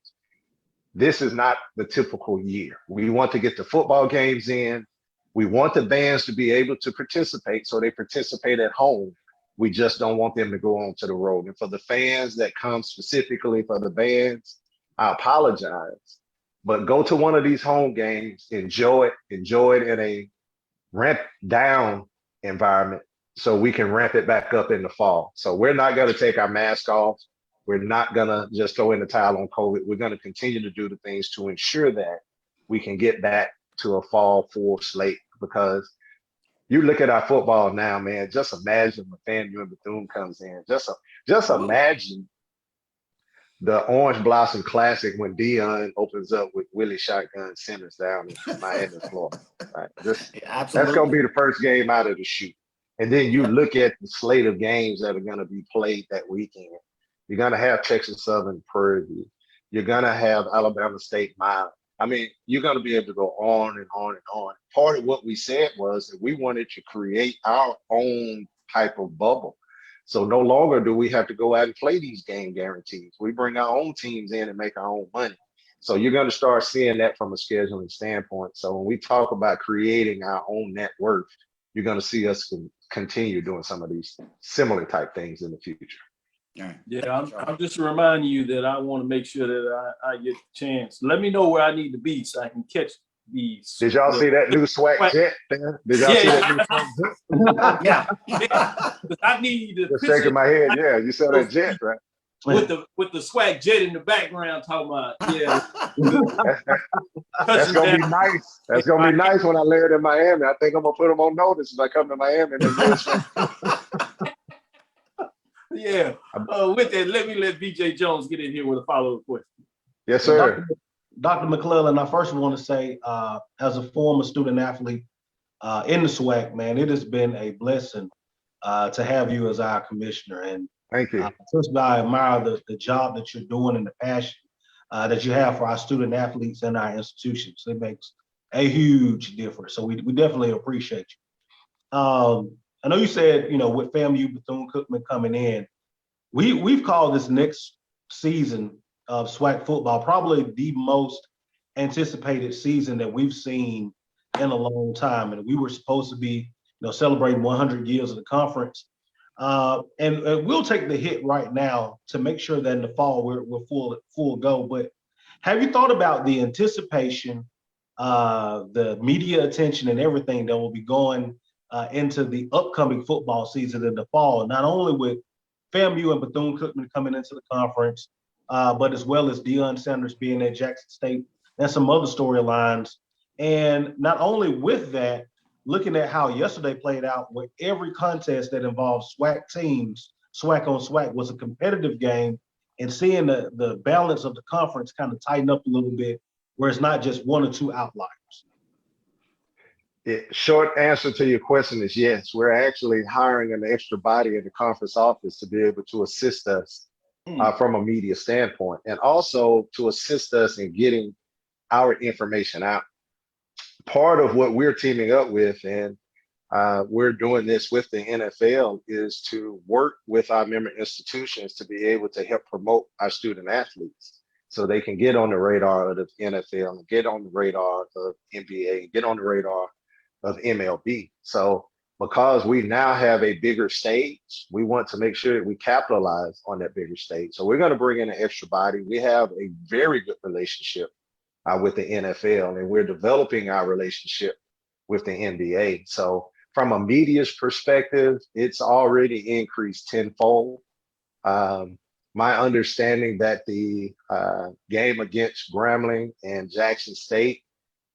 this is not the typical year. We want to get the football games in. We want the bands to be able to participate, so they participate at home. We just don't want them to go on to the road. And for the fans that come specifically for the bands, I apologize. But go to one of these home games, enjoy it in a ramp down environment so we can ramp it back up in the fall. So we're not going to take our mask off. We're not going to just throw in the towel on COVID. We're going to continue to do the things to ensure that we can get back to a fall full slate, because you look at our football now, man, just imagine when FAMU Bethune comes in. Just imagine the Orange Blossom Classic when Dion opens up with Willie Shotgun Simmons down in Miami, Florida. Right? That's going to be the first game out of the chute. And then you look at the slate of games that are going to be played that weekend. You're going to have Texas Southern Prairie. You're going to have Alabama State Miami. I mean, you're going to be able to go on and on and on. Part of what we said was that we wanted to create our own type of bubble. So no longer do we have to go out and play these game guarantees. We bring our own teams in and make our own money. So you're going to start seeing that from a scheduling standpoint. So when we talk about creating our own net worth, you're going to see us continue doing some of these similar type things in the future. Yeah, I'm just reminding you that I want to make sure that I get the chance. Let me know where I need to be so I can catch these. Did y'all see that new SWAC jet there? Did y'all see that new SWAC jet? Yeah. I need to Just shaking my head. Yeah, you saw that jet, right? With the SWAC jet in the background talking about, yeah. That's gonna be nice. That's gonna be nice when I land in Miami. I think I'm gonna put them on notice as I come to Miami. Yeah. With that, let BJ Jones get in here with a follow-up question. Yes, sir. Dr. McClelland, I first want to say, as a former student athlete in the SWAC, man, it has been a blessing to have you as our commissioner. And thank you. First, I admire the job that you're doing and the passion that you have for our student athletes and our institutions. It makes a huge difference. So we definitely appreciate you. I know you said, with FAMU Bethune-Cookman coming in, we've called this next season of SWAC football probably the most anticipated season that we've seen in a long time. And we were supposed to be, celebrating 100 years of the conference. And we'll take the hit right now to make sure that in the fall we're full go. But have you thought about the anticipation, the media attention and everything that will be going into the upcoming football season in the fall, not only with FAMU and Bethune-Cookman coming into the conference, but as well as Deion Sanders being at Jackson State and some other storylines. And not only with that, looking at how yesterday played out, where every contest that involves SWAC teams, SWAC on SWAC, was a competitive game, and seeing the balance of the conference kind of tighten up a little bit, where it's not just one or two outliers. Short answer to your question is yes. We're actually hiring an extra body in the conference office to be able to assist us from a media standpoint, and also to assist us in getting our information out. Part of what we're teaming up with, and we're doing this with the NFL, is to work with our member institutions to be able to help promote our student athletes so they can get on the radar of the NFL and get on the radar of NBA and get on the radar of MLB. So because we now have a bigger stage, we want to make sure that we capitalize on that bigger stage. So we're going to bring in an extra body. We have a very good relationship with the NFL, and we're developing our relationship with the NBA. So from a media's perspective, it's already increased tenfold. My understanding that the game against Grambling and Jackson State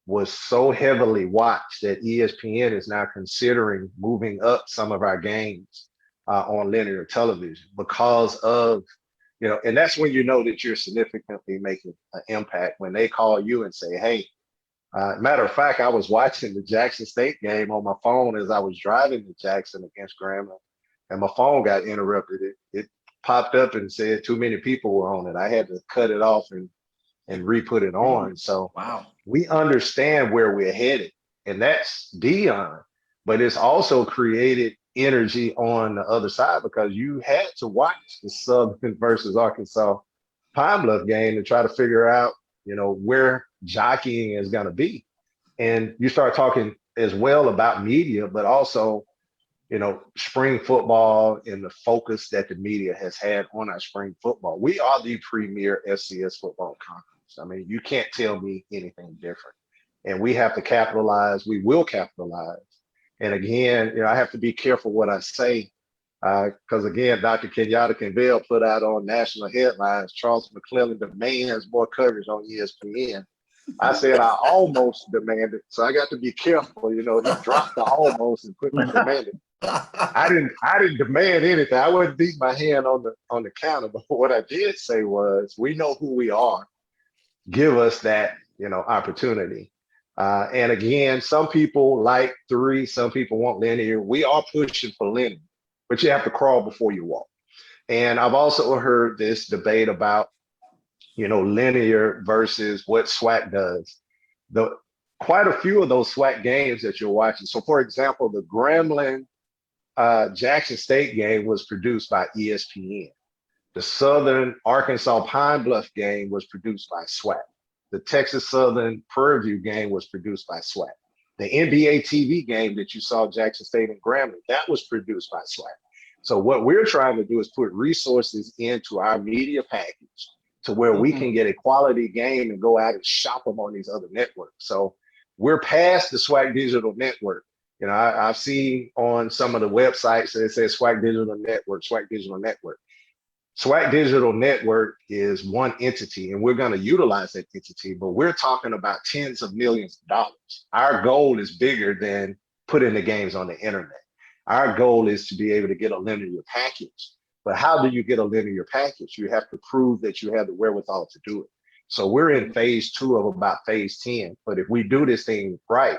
was so heavily watched that ESPN is now considering moving up some of our games on linear television because of, and that's when you know that you're significantly making an impact, when they call you and say, hey, matter of fact, I was watching the Jackson State game on my phone as I was driving to Jackson against Grambling, and my phone got interrupted. It popped up and said too many people were on it. I had to cut it off and re-put it on. So wow, we understand where we're headed, and that's Deion, but it's also created energy on the other side because you had to watch the Southern versus Arkansas Pine Bluff game to try to figure out, where jockeying is going to be. And you start talking as well about media, but also, spring football and the focus that the media has had on our spring football. We are the premier FCS football conference. I mean, you can't tell me anything different. And we have to capitalize. We will capitalize. And again, I have to be careful what I say because, again, Dr. Kenyatta Cavil put out on national headlines, Charles McClelland demands more coverage on ESPN. I said I almost demanded, so I got to be careful. He dropped the almost and put me demanded. I didn't demand anything. I wouldn't beat my hand on the counter. But what I did say was, we know who we are. Give us that, opportunity. And again, some people like 3, some people want linear. We are pushing for linear, but you have to crawl before you walk. And I've also heard this debate about, linear versus what SWAC does. Quite a few of those SWAC games that you're watching. So for example, the Grambling Jackson State game was produced by ESPN. The Southern Arkansas Pine Bluff game was produced by SWAC. The Texas Southern Prairie game was produced by SWAC. The NBA TV game that you saw, Jackson State and Grambling, that was produced by SWAC. So what we're trying to do is put resources into our media package to where we can get a quality game and go out and shop them on these other networks. So we're past the SWAC Digital Network. You know, I've seen on some of the websites that it says SWAC Digital Network, SWAC Digital Network. SWAC Digital Network is one entity, and we're going to utilize that entity, but we're talking about tens of millions of dollars. Our goal is bigger than putting the games on the internet. Our goal is to be able to get a linear package. But how do you get a linear package? You have to prove that you have the wherewithal to do it. So we're in phase 2 of about phase 10. But if we do this thing right,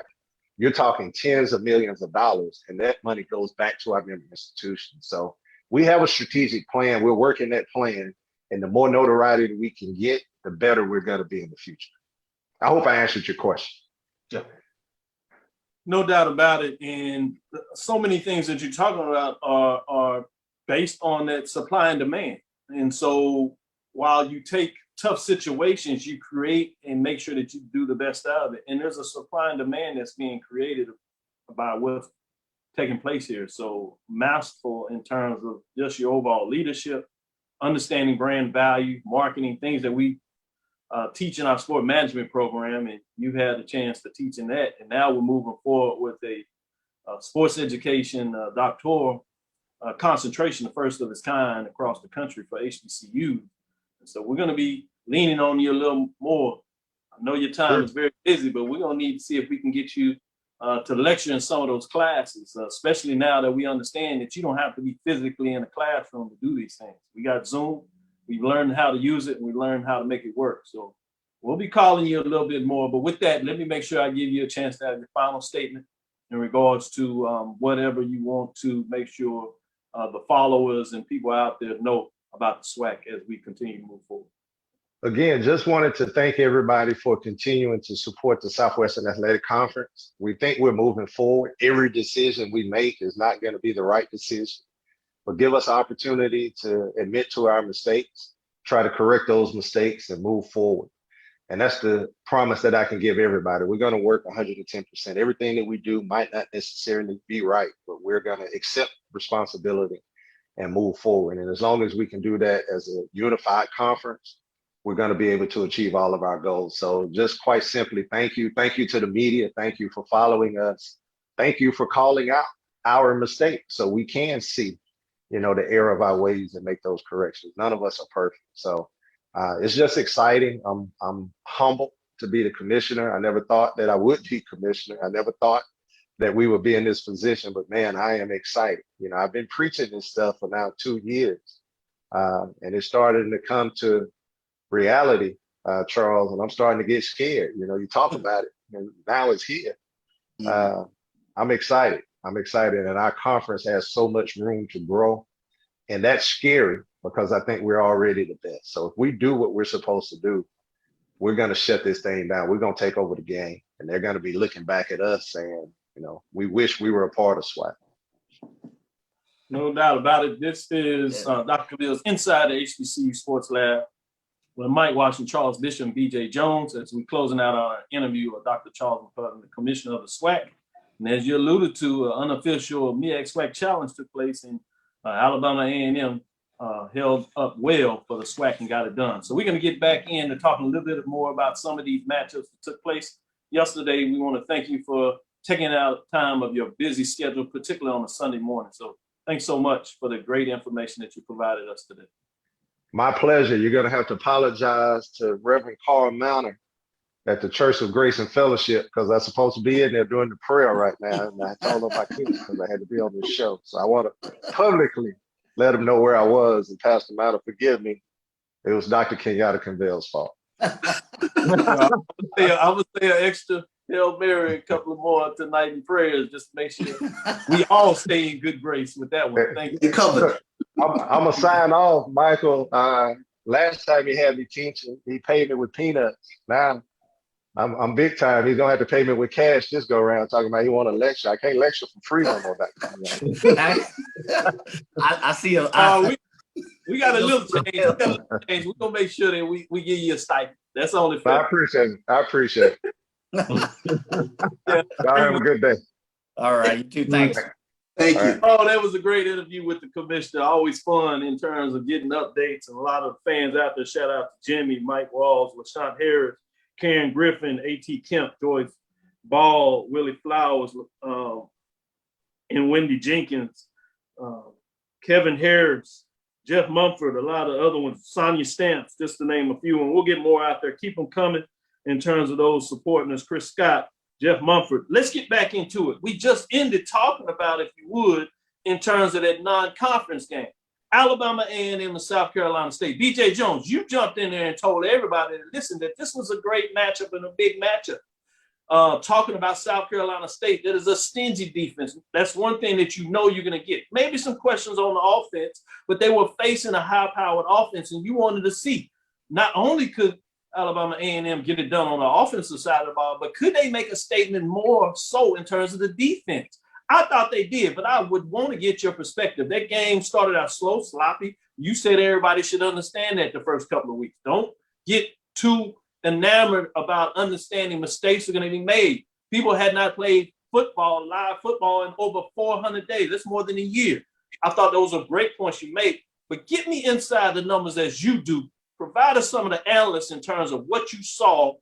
you're talking tens of millions of dollars, and that money goes back to our member institutions. So we have a strategic plan. We're working that plan, and the more notoriety that we can get, the better we're going to be in the future. I hope I answered your question. Yeah. No doubt about it. And so many things that you're talking about are based on that supply and demand. And so while you take tough situations, you create and make sure that you do the best out of it. And there's a supply and demand that's being created about what's taking place here. So masterful in terms of just your overall leadership, understanding brand value, marketing, things that we teach in our sport management program, and you've had a chance to teach in that. And now we're moving forward with a sports education doctoral concentration, the first of its kind across the country for HBCU. And so we're going to be leaning on you a little more. I know your time is very busy, but we're going to need to see if we can get you to lecture in some of those classes, especially now that we understand that you don't have to be physically in a classroom to do these things. We got Zoom. We've learned how to use it, and we learned how to make it work. So we'll be calling you a little bit more. But with that, let me make sure I give you a chance to have your final statement in regards to whatever you want to make sure the followers and people out there know about the SWAC as we continue to move forward. Again, just wanted to thank everybody for continuing to support the Southwestern Athletic Conference. We think we're moving forward. Every decision we make is not going to be the right decision, but give us opportunity to admit to our mistakes, try to correct those mistakes and move forward. And that's the promise that I can give everybody. We're going to work 110%. Everything that we do might not necessarily be right, but we're going to accept responsibility and move forward. And as long as we can do that as a unified conference, we're going to be able to achieve all of our goals. So just quite simply, thank you. Thank you to the media. Thank you for following us. Thank you for calling out our mistakes so we can see, you know, the error of our ways and make those corrections. None of us are perfect. So it's just exciting. I'm humbled to be the commissioner. I never thought that I would be commissioner. I never thought that we would be in this position, but man, I am excited. You know, I've been preaching this stuff for now 2 years, and it's starting to come to reality, Charles, and I'm starting to get scared. You know, you talk about it, and now it's here. I'm excited. I'm excited, and our conference has so much room to grow, and that's scary because I think we're already the best. So if we do what we're supposed to do, we're going to shut this thing down. We're going to take over the game, and they're going to be looking back at us saying, you know, we wish we were a part of SWAC. No doubt about it. This is Dr. Cavil's Inside the HBCU Sports Lab with Mike Washington, Charles Bishop, and BJ Jones, as we're closing out our interview with Dr. Charles McClelland, the commissioner of the SWAC. And as you alluded to, an unofficial MEAC SWAC challenge took place in Alabama A&M, held up well for the SWAC and got it done. So we're going to get back into talking a little bit more about some of these matchups that took place yesterday. We want to thank you for taking out time of your busy schedule, particularly on a Sunday morning. So thanks so much for the great information that you provided us today. My pleasure. You're going to have to apologize to Reverend Carl Mouner at the Church of Grace and Fellowship because I'm supposed to be in there doing the prayer right now. And I told him I couldn't because I had to be on this show. So I want to publicly let him know where I was, and Pastor Mouner, forgive me. It was Dr. Kenyatta Cavil's fault. I would say an extra Hail Mary, a couple of more tonight in prayers, just to make sure we all stay in good grace with that one. Thank you. I'm going to sign off, Michael. Last time he had me teaching, he paid me with peanuts. Now I'm big time. He's going to have to pay me with cash this go around, talking about he want to lecture. I can't lecture for free no more. I see we got a little change. We're going to make sure that we give you a stipend. That's only fair. I appreciate it. I appreciate it. Y'all have a good day. All right. You too. Thanks. Thank you. Oh, that was a great interview with the commissioner. Always fun in terms of getting updates, and a lot of fans out there. Shout out to Jimmy, Mike Walls, LaShawn Harris, Karen Griffin, A.T. Kemp, Joyce Ball, Willie Flowers, and Wendy Jenkins, Kevin Harris, Jeff Mumford, a lot of other ones, Sonia Stamps, just to name a few. And we'll get more out there. Keep them coming in terms of those supporting us. Chris Scott, Jeff Mumford. Let's get back into it. We just ended talking about, if you would, in terms of that non-conference game. Alabama A&M and South Carolina State. B.J. Jones, you jumped in there and told everybody, listen, that this was a great matchup and a big matchup. Talking about South Carolina State, that is a stingy defense. That's one thing that you know you're going to get. Maybe some questions on the offense, but they were facing a high-powered offense, and you wanted to see not only could Alabama A&M get it done on the offensive side of the ball, but could they make a statement more so in terms of the defense? I thought they did, but I would want to get your perspective. That game started out slow, sloppy. You said everybody should understand that the first couple of weeks. Don't get too enamored about understanding mistakes are going to be made. People had not played football, live football, in over 400 days. That's more than a year. I thought those were great points you made, but get me inside the numbers as you do. Provide us some of the analysts in terms of what you saw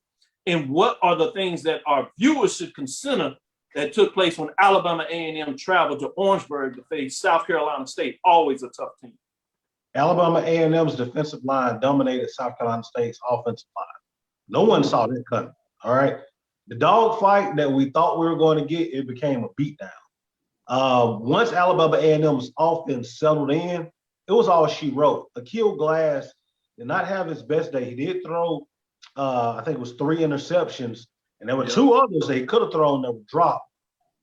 and what are the things that our viewers should consider that took place when Alabama A&M traveled to Orangeburg to face South Carolina State. Always a tough team. Alabama A&M's defensive line dominated South Carolina State's offensive line. No one saw that coming, all right? The dogfight that we thought we were going to get, it became a beatdown. Once Alabama A&M's offense settled in, it was all she wrote. Akil Glass did not have his best day. He did throw, I think it was 3 interceptions, and there were 2 others that he could have thrown that were dropped.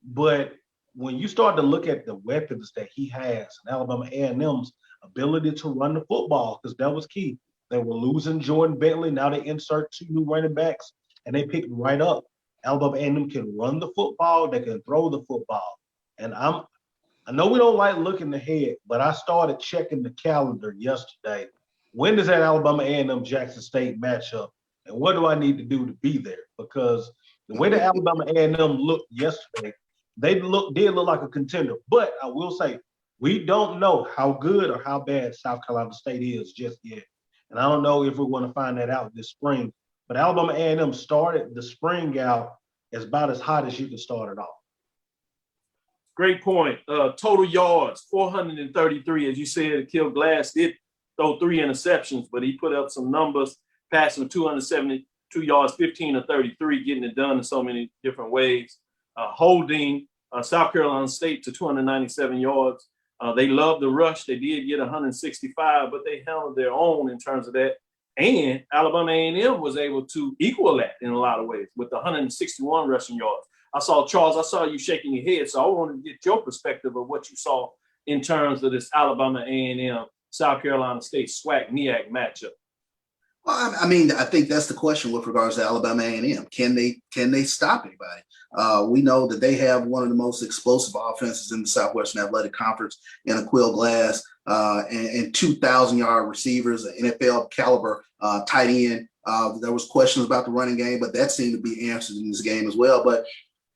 But when you start to look at the weapons that he has, and Alabama A&M's ability to run the football, because that was key. They were losing Jordan Bentley. Now they insert 2 new running backs, and they picked right up. Alabama A&M can run the football. They can throw the football. And I know we don't like looking ahead, but I started checking the calendar yesterday. When does that Alabama A&M Jackson State match up? And what do I need to do to be there? Because the way that Alabama A&M looked yesterday, they did look like a contender. But I will say, we don't know how good or how bad South Carolina State is just yet. And I don't know if we're going to find that out this spring. But Alabama A&M started the spring out as about as hot as you can start it off. Great point. Total yards, 433. As you said, Akil Glass did throw 3 interceptions, but he put up some numbers, passing 272 yards, 15 of 33, getting it done in so many different ways. Holding South Carolina State to 297 yards. They loved the rush. They did get 165, but they handled their own in terms of that. And Alabama A&M was able to equal that in a lot of ways with the 161 rushing yards. I saw you shaking your head, so I wanted to get your perspective of what you saw in terms of this Alabama A&M South Carolina State SWAC MEAC matchup. Well, I mean, I think that's the question with regards to Alabama A&M. Can they stop anybody? We know that they have one of the most explosive offenses in the Southwestern Athletic Conference in Akil Glass and 2,000-yard receivers, an NFL caliber tight end. There was questions about the running game, but that seemed to be answered in this game as well. But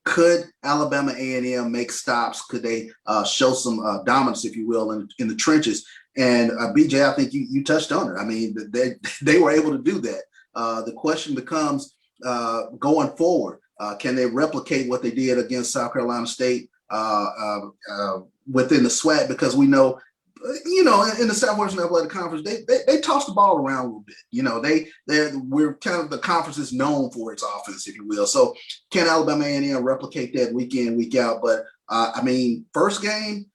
could Alabama A&M make stops? Could they show some dominance, if you will, in the trenches? And BJ, I think you touched on it. I mean, they were able to do that. The question becomes going forward, can they replicate what they did against South Carolina State within the SWAC? Because we know, in the Southwestern Athletic Conference, they toss the ball around a little bit. We're kind of the conference is known for its offense, if you will. So can Alabama A&M replicate that week in, week out? But I mean, first game,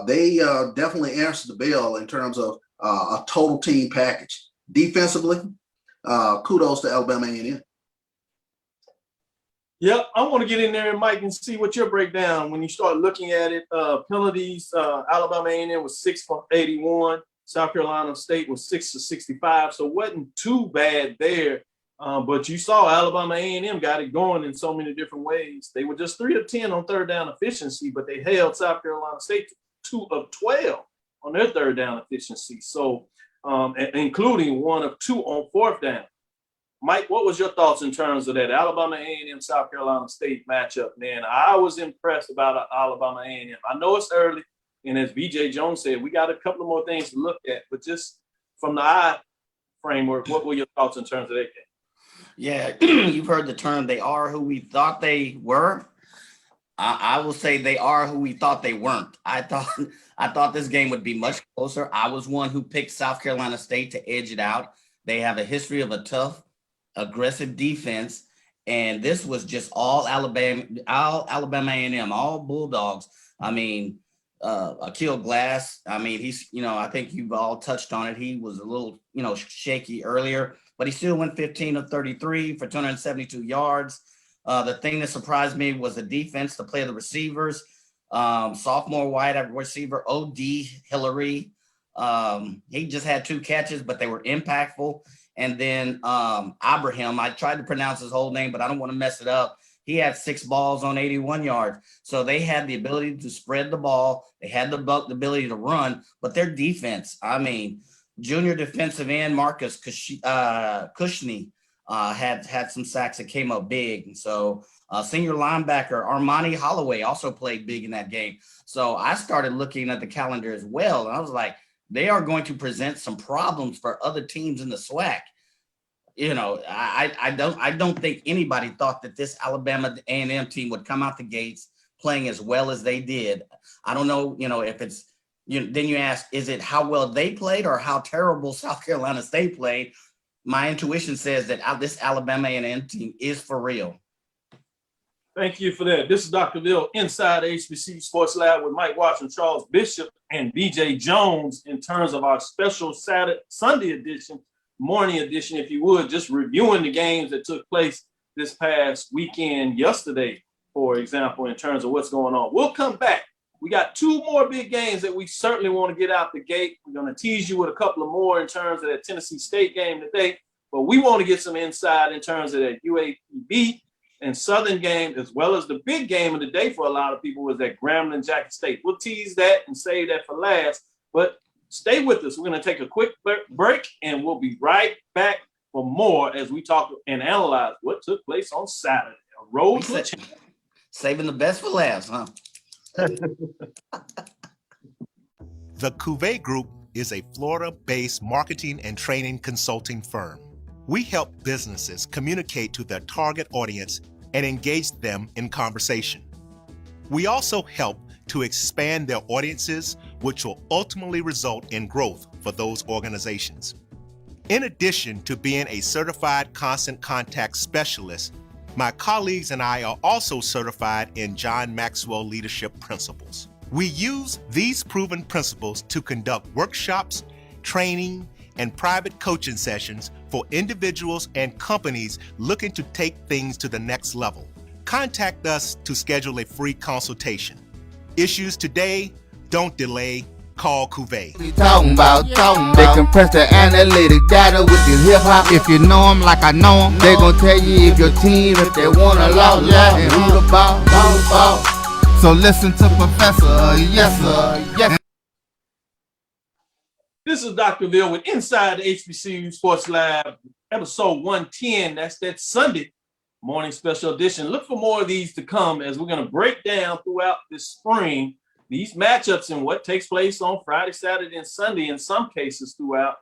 they definitely answered the bell in terms of a total team package. Defensively, kudos to Alabama A&M. Yep, I want to get in there, Mike, and see what your breakdown when you start looking at it. Penalties, Alabama A&M was 6 for 81. South Carolina State was 6 for 65, so it wasn't too bad there. But you saw Alabama A&M got it going in so many different ways. They were just 3 of 10 on third down efficiency, but they held South Carolina State to 2 of 12 on their third down efficiency. So, including 1 of 2 on fourth down. Mike, what was your thoughts in terms of that Alabama A&M South Carolina State matchup, man? I was impressed about Alabama A&M. I know it's early, and as BJ Jones said, we got a couple of more things to look at, but just from the eye framework, what were your thoughts in terms of that game? Yeah, you've heard the term, they are who we thought they were. I will say they are who we thought they weren't. I thought this game would be much closer. I was one who picked South Carolina State to edge it out. They have a history of a tough, aggressive defense, and this was just all Alabama A&M, all Bulldogs. I mean, Akil Glass, I mean, he's, I think you've all touched on it. He was a little, shaky earlier, but he still went 15 of 33 for 272 yards. The thing that surprised me was the defense, the play of the receivers. Sophomore wide receiver, O.D. Hillary. He just had 2 catches, but they were impactful. And then Abraham, I tried to pronounce his whole name, but I don't want to mess it up. He had 6 balls on 81 yards. So they had the ability to spread the ball. They had the ability to run, but their defense, I mean, junior defensive end Marcus Cushney had some sacks that came up big. And so senior linebacker Armani Holloway also played big in that game. So I started looking at the calendar as well, and I was like, they are going to present some problems for other teams in the SWAC. I don't think anybody thought that this Alabama A&M team would come out the gates playing as well as they did. I don't know, if it's, then you ask, is it how well they played or how terrible South Carolina State played? My intuition says that this Alabama A&M team is for real. Thank you for that. This is Dr. Bill inside the HBCU Sports Lab with Mike Watson, Charles Bishop, and BJ Jones in terms of our special Sunday edition, morning edition, if you would, just reviewing the games that took place this past weekend, yesterday, for example, in terms of what's going on. We'll come back. We got 2 more big games that we certainly want to get out the gate. We're going to tease you with a couple of more in terms of that Tennessee State game today, but we want to get some insight in terms of that UAPB and Southern game, as well as the big game of the day for a lot of people was that Grambling Jackson State. We'll tease that and save that for last, but stay with us. We're going to take a quick break, and we'll be right back for more as we talk and analyze what took place on Saturday. A road to a saving the best for last, huh? The Cuvée Group is a Florida-based marketing and training consulting firm. We help businesses communicate to their target audience and engage them in conversation. We also help to expand their audiences, which will ultimately result in growth for those organizations. In addition to being a certified constant contact specialist, my colleagues and I are also certified in John Maxwell Leadership Principles. We use these proven principles to conduct workshops, training, and private coaching sessions for individuals and companies looking to take things to the next level. Contact us to schedule a free consultation. Issues today, don't delay, call Cuvée. We talking about. They compress the analytic data with the hip hop. If you know them like I know them, they gon' tell you if your team, if they wanna lose, yeah, and who the ball. So listen to Professor, yes sir, yes. This is Dr. Bill with Inside the HBCU Sports Lab, episode 110. That's that Sunday morning special edition. Look for more of these to come as we're going to break down throughout this spring these matchups and what takes place on Friday, Saturday, and Sunday in some cases throughout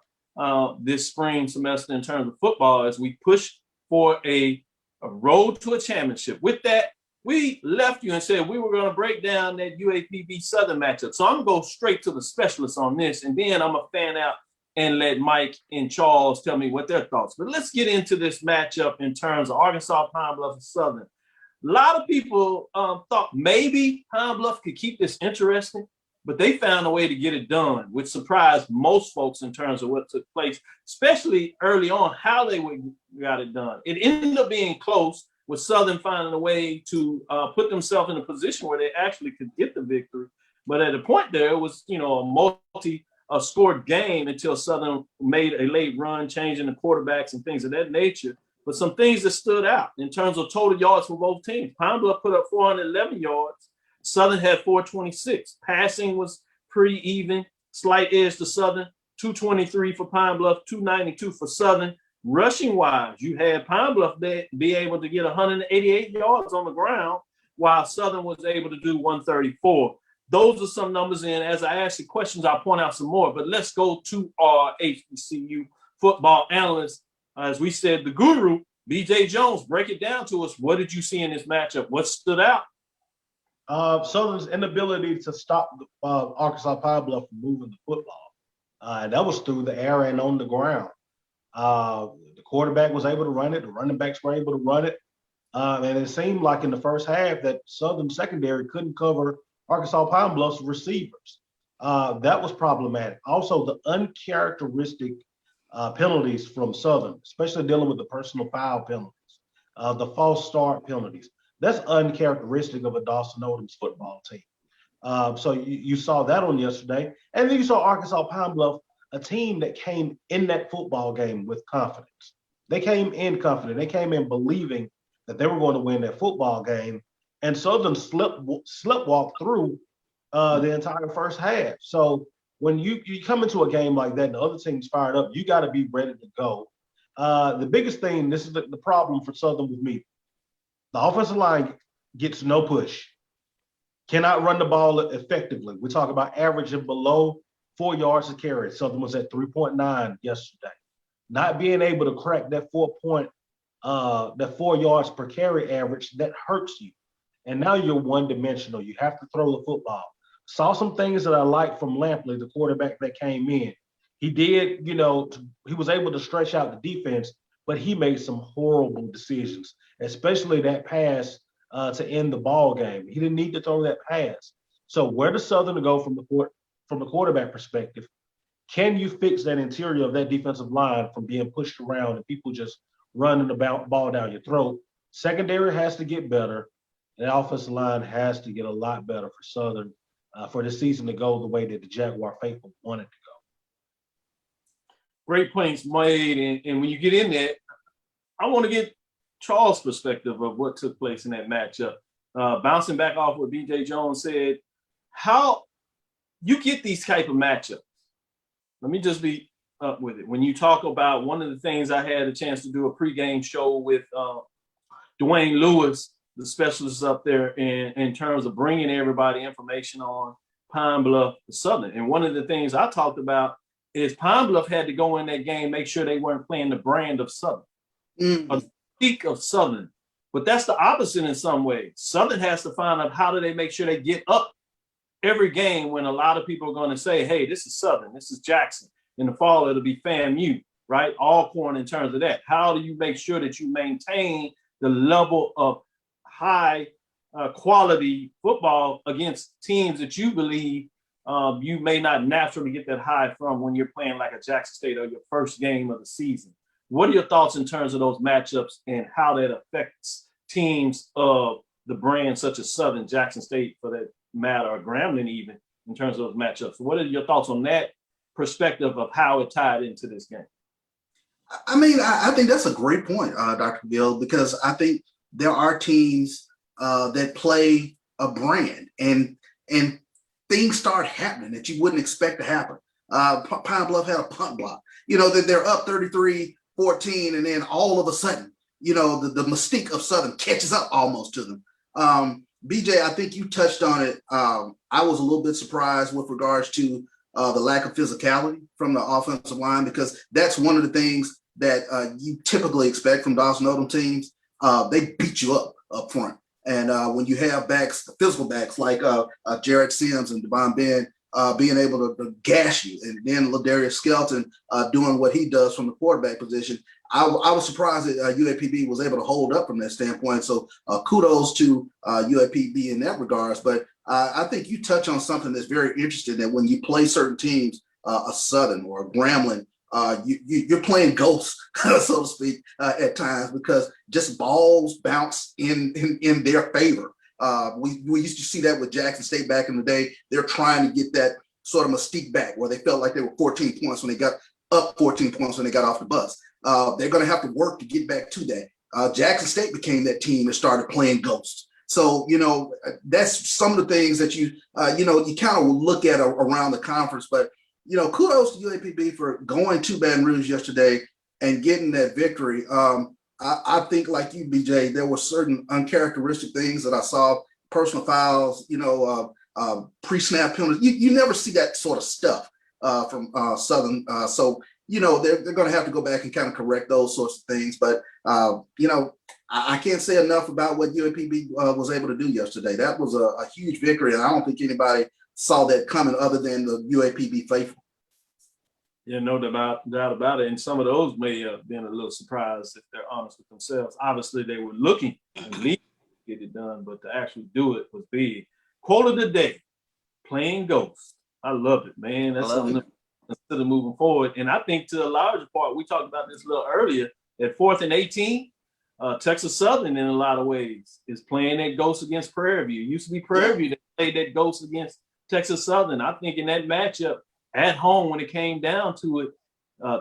this spring semester in terms of football as we push for a road to a championship. With that, we left you and said we were going to break down that UAPB Southern matchup. So I'm going to go straight to the specialists on this, and then I'm going to fan out and let Mike and Charles tell me what their thoughts. But let's get into this matchup in terms of Arkansas, Pine Bluff, and Southern. A lot of people thought maybe Pine Bluff could keep this interesting, but they found a way to get it done, which surprised most folks in terms of what took place, especially early on, how they got it done. It ended up being close, with Southern finding a way to put themselves in a position where they actually could get the victory. But at a point there, it was, a multi-scored game until Southern made a late run, changing the quarterbacks and things of that nature. But some things that stood out in terms of total yards for both teams. Pine Bluff put up 411 yards. Southern had 426. Passing was pretty even, slight edge to Southern, 223 for Pine Bluff, 292 for Southern. Rushing wise, you had Pine Bluff be able to get 188 yards on the ground, while Southern was able to do 134. Those are some numbers, and as I ask the questions, I'll point out some more. But let's go to our HBCU football analyst. As we said, the guru, BJ Jones. Break it down to us. What did you see in this matchup? What stood out? Southern's inability to stop Arkansas Pine Bluff from moving the football. That was through the air and on the ground. The quarterback was able to run it. The running backs were able to run it. And it seemed like in the first half that Southern secondary couldn't cover Arkansas Pine Bluff's receivers. That was problematic. Also, the uncharacteristic penalties from Southern, especially dealing with the personal foul penalties, the false start penalties. That's uncharacteristic of a Dawson Odom's football team. So you saw that on yesterday. And then you saw Arkansas Pine Bluff, a team that came in that football game with confidence. They came in confident. They came in believing that they were going to win that football game. And Southern sleptwalked through the entire first half. So when you come into a game like that and the other team's fired up, you got to be ready to go. The biggest thing, this is the problem for Southern with me. The offensive line gets no push, cannot run the ball effectively. We talk about averaging below 4 yards a carry. Southern was at 3.9 yesterday. Not being able to crack that 4 yards per carry average, that hurts you. And now you're one-dimensional. You have to throw the football. Saw some things that I liked from Lampley, the quarterback that came in. He did, he was able to stretch out the defense, but he made some horrible decisions, especially that pass to end the ball game. He didn't need to throw that pass. So where does Southern go from the quarterback perspective? Can you fix that interior of that defensive line from being pushed around and people just running the ball down your throat? Secondary has to get better. The offensive line has to get a lot better for Southern for the season to go the way that the Jaguar faithful wanted to go. Great points made. And when you get in there, I want to get Charles' perspective of what took place in that matchup. Bouncing back off what BJ Jones said, how you get these type of matchups. Let me just be up with it. When you talk about one of the things, I had a chance to do a pregame show with Dwayne Lewis, the specialist up there, in terms of bringing everybody information on Pine Bluff Southern. And one of the things I talked about is Pine Bluff had to go in that game, make sure they weren't playing the brand of Southern, a peak of Southern. But that's the opposite in some ways. Southern has to find out how do they make sure they get up every game when a lot of people are going to say, hey, this is Southern, this is Jackson. In the fall, it'll be FAMU, right? Alcorn in terms of that. How do you make sure that you maintain the level of high quality football against teams that you believe you may not naturally get that high from when you're playing like a Jackson State or your first game of the season? What are your thoughts in terms of those matchups and how that affects teams of the brand such as Southern, Jackson State for that matter, or Grambling even, in terms of those matchups? What are your thoughts on that perspective of how it tied into this game? I mean, I think that's a great point, Dr. Bill, because I think there are teams that play a brand and things start happening that you wouldn't expect to happen. Pine Bluff had a punt block, that they're up 33-14, and then all of a sudden, the mystique of Southern catches up almost to them. BJ, I think you touched on it. I was a little bit surprised with regards to the lack of physicality from the offensive line, because that's one of the things that you typically expect from Dawson Odom teams. They beat you up front. And when you have backs, physical backs like Jared Sims and Devon Ben being able to gash you, and then Ladarius Skelton doing what he does from the quarterback position, I was surprised that UAPB was able to hold up from that standpoint. So kudos to UAPB in that regards. But I think you touch on something that's very interesting, that when you play certain teams, a Southern or a Grambling, you're playing ghosts, so to speak, at times, because just balls bounce in their favor. We used to see that with Jackson State back in the day. They're trying to get that sort of mystique back, where they felt like they were 14 points when they got up 14 points when they got off the bus. They're going to have to work to get back to that. Jackson State became that team that started playing ghosts. So, that's some of the things that you kind of look at around the conference. But, kudos to UAPB for going to Baton Rouge yesterday and getting that victory. I think, like you, BJ, there were certain uncharacteristic things that I saw, personal fouls, pre-snap penalties. You never see that sort of stuff from Southern. So, they're going to have to go back and kind of correct those sorts of things. But, I can't say enough about what UAPB was able to do yesterday. That was a huge victory, and I don't think anybody saw that coming other than the UAPB faithful. Yeah, no doubt about it. And some of those may have been a little surprised if they're honest with themselves. Obviously, they were looking at least to get it done, but to actually do it was big. Quote of the day, playing ghost. I love it, man. That's something to consider moving forward. And I think to a large part, we talked about this a little earlier, at 4th and 18, Texas Southern in a lot of ways is playing that ghost against Prairie View. It used to be Prairie View that played that ghost against Texas Southern. I think in that matchup at home, when it came down to it,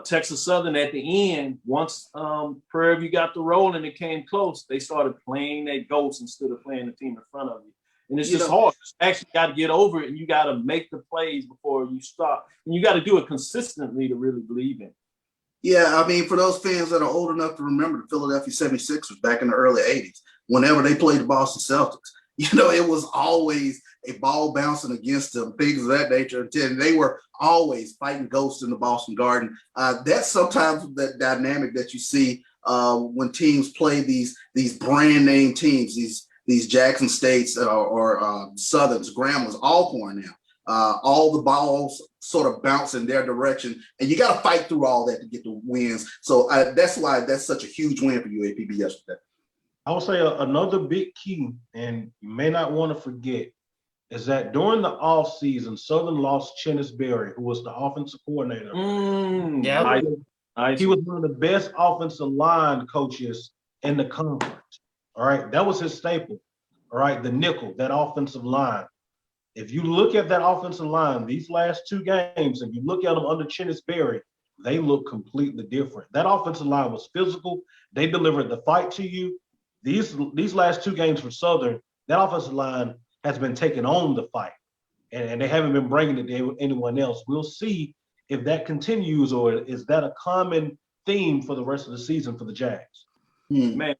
Texas Southern at the end, once Prairie View got the roll and it came close, they started playing that ghost instead of playing the team in front of you. And it's just hard. You actually got to get over it, and you got to make the plays before you stop. And you got to do it consistently to really believe in it. Yeah, I mean, for those fans that are old enough to remember the Philadelphia 76ers back in the early 80s, whenever they played the Boston Celtics, it was always a ball bouncing against them, things of that nature. And they were always fighting ghosts in the Boston Garden. That's sometimes that dynamic that you see when teams play these brand name teams, these Jackson States or Southerns, Gramblings, Alcorn now. All the balls sort of bounce in their direction, and you got to fight through all that to get the wins. So that's why that's such a huge win for UAPB yesterday. I would say another big key, and you may not want to forget, is that during the offseason, Southern lost Mckinnis, who was the offensive coordinator. He was one of the best offensive line coaches in the conference. All right, that was his staple. All right, the nickel, that offensive line. If you look at that offensive line, these last two games, and you look at them under Mckinnis, they look completely different. That offensive line was physical. They delivered the fight to you. These last two games for Southern, that offensive line has been taking on the fight, and they haven't been bringing it to anyone else. We'll see if that continues, or is that a common theme for the rest of the season for the Jags? Man,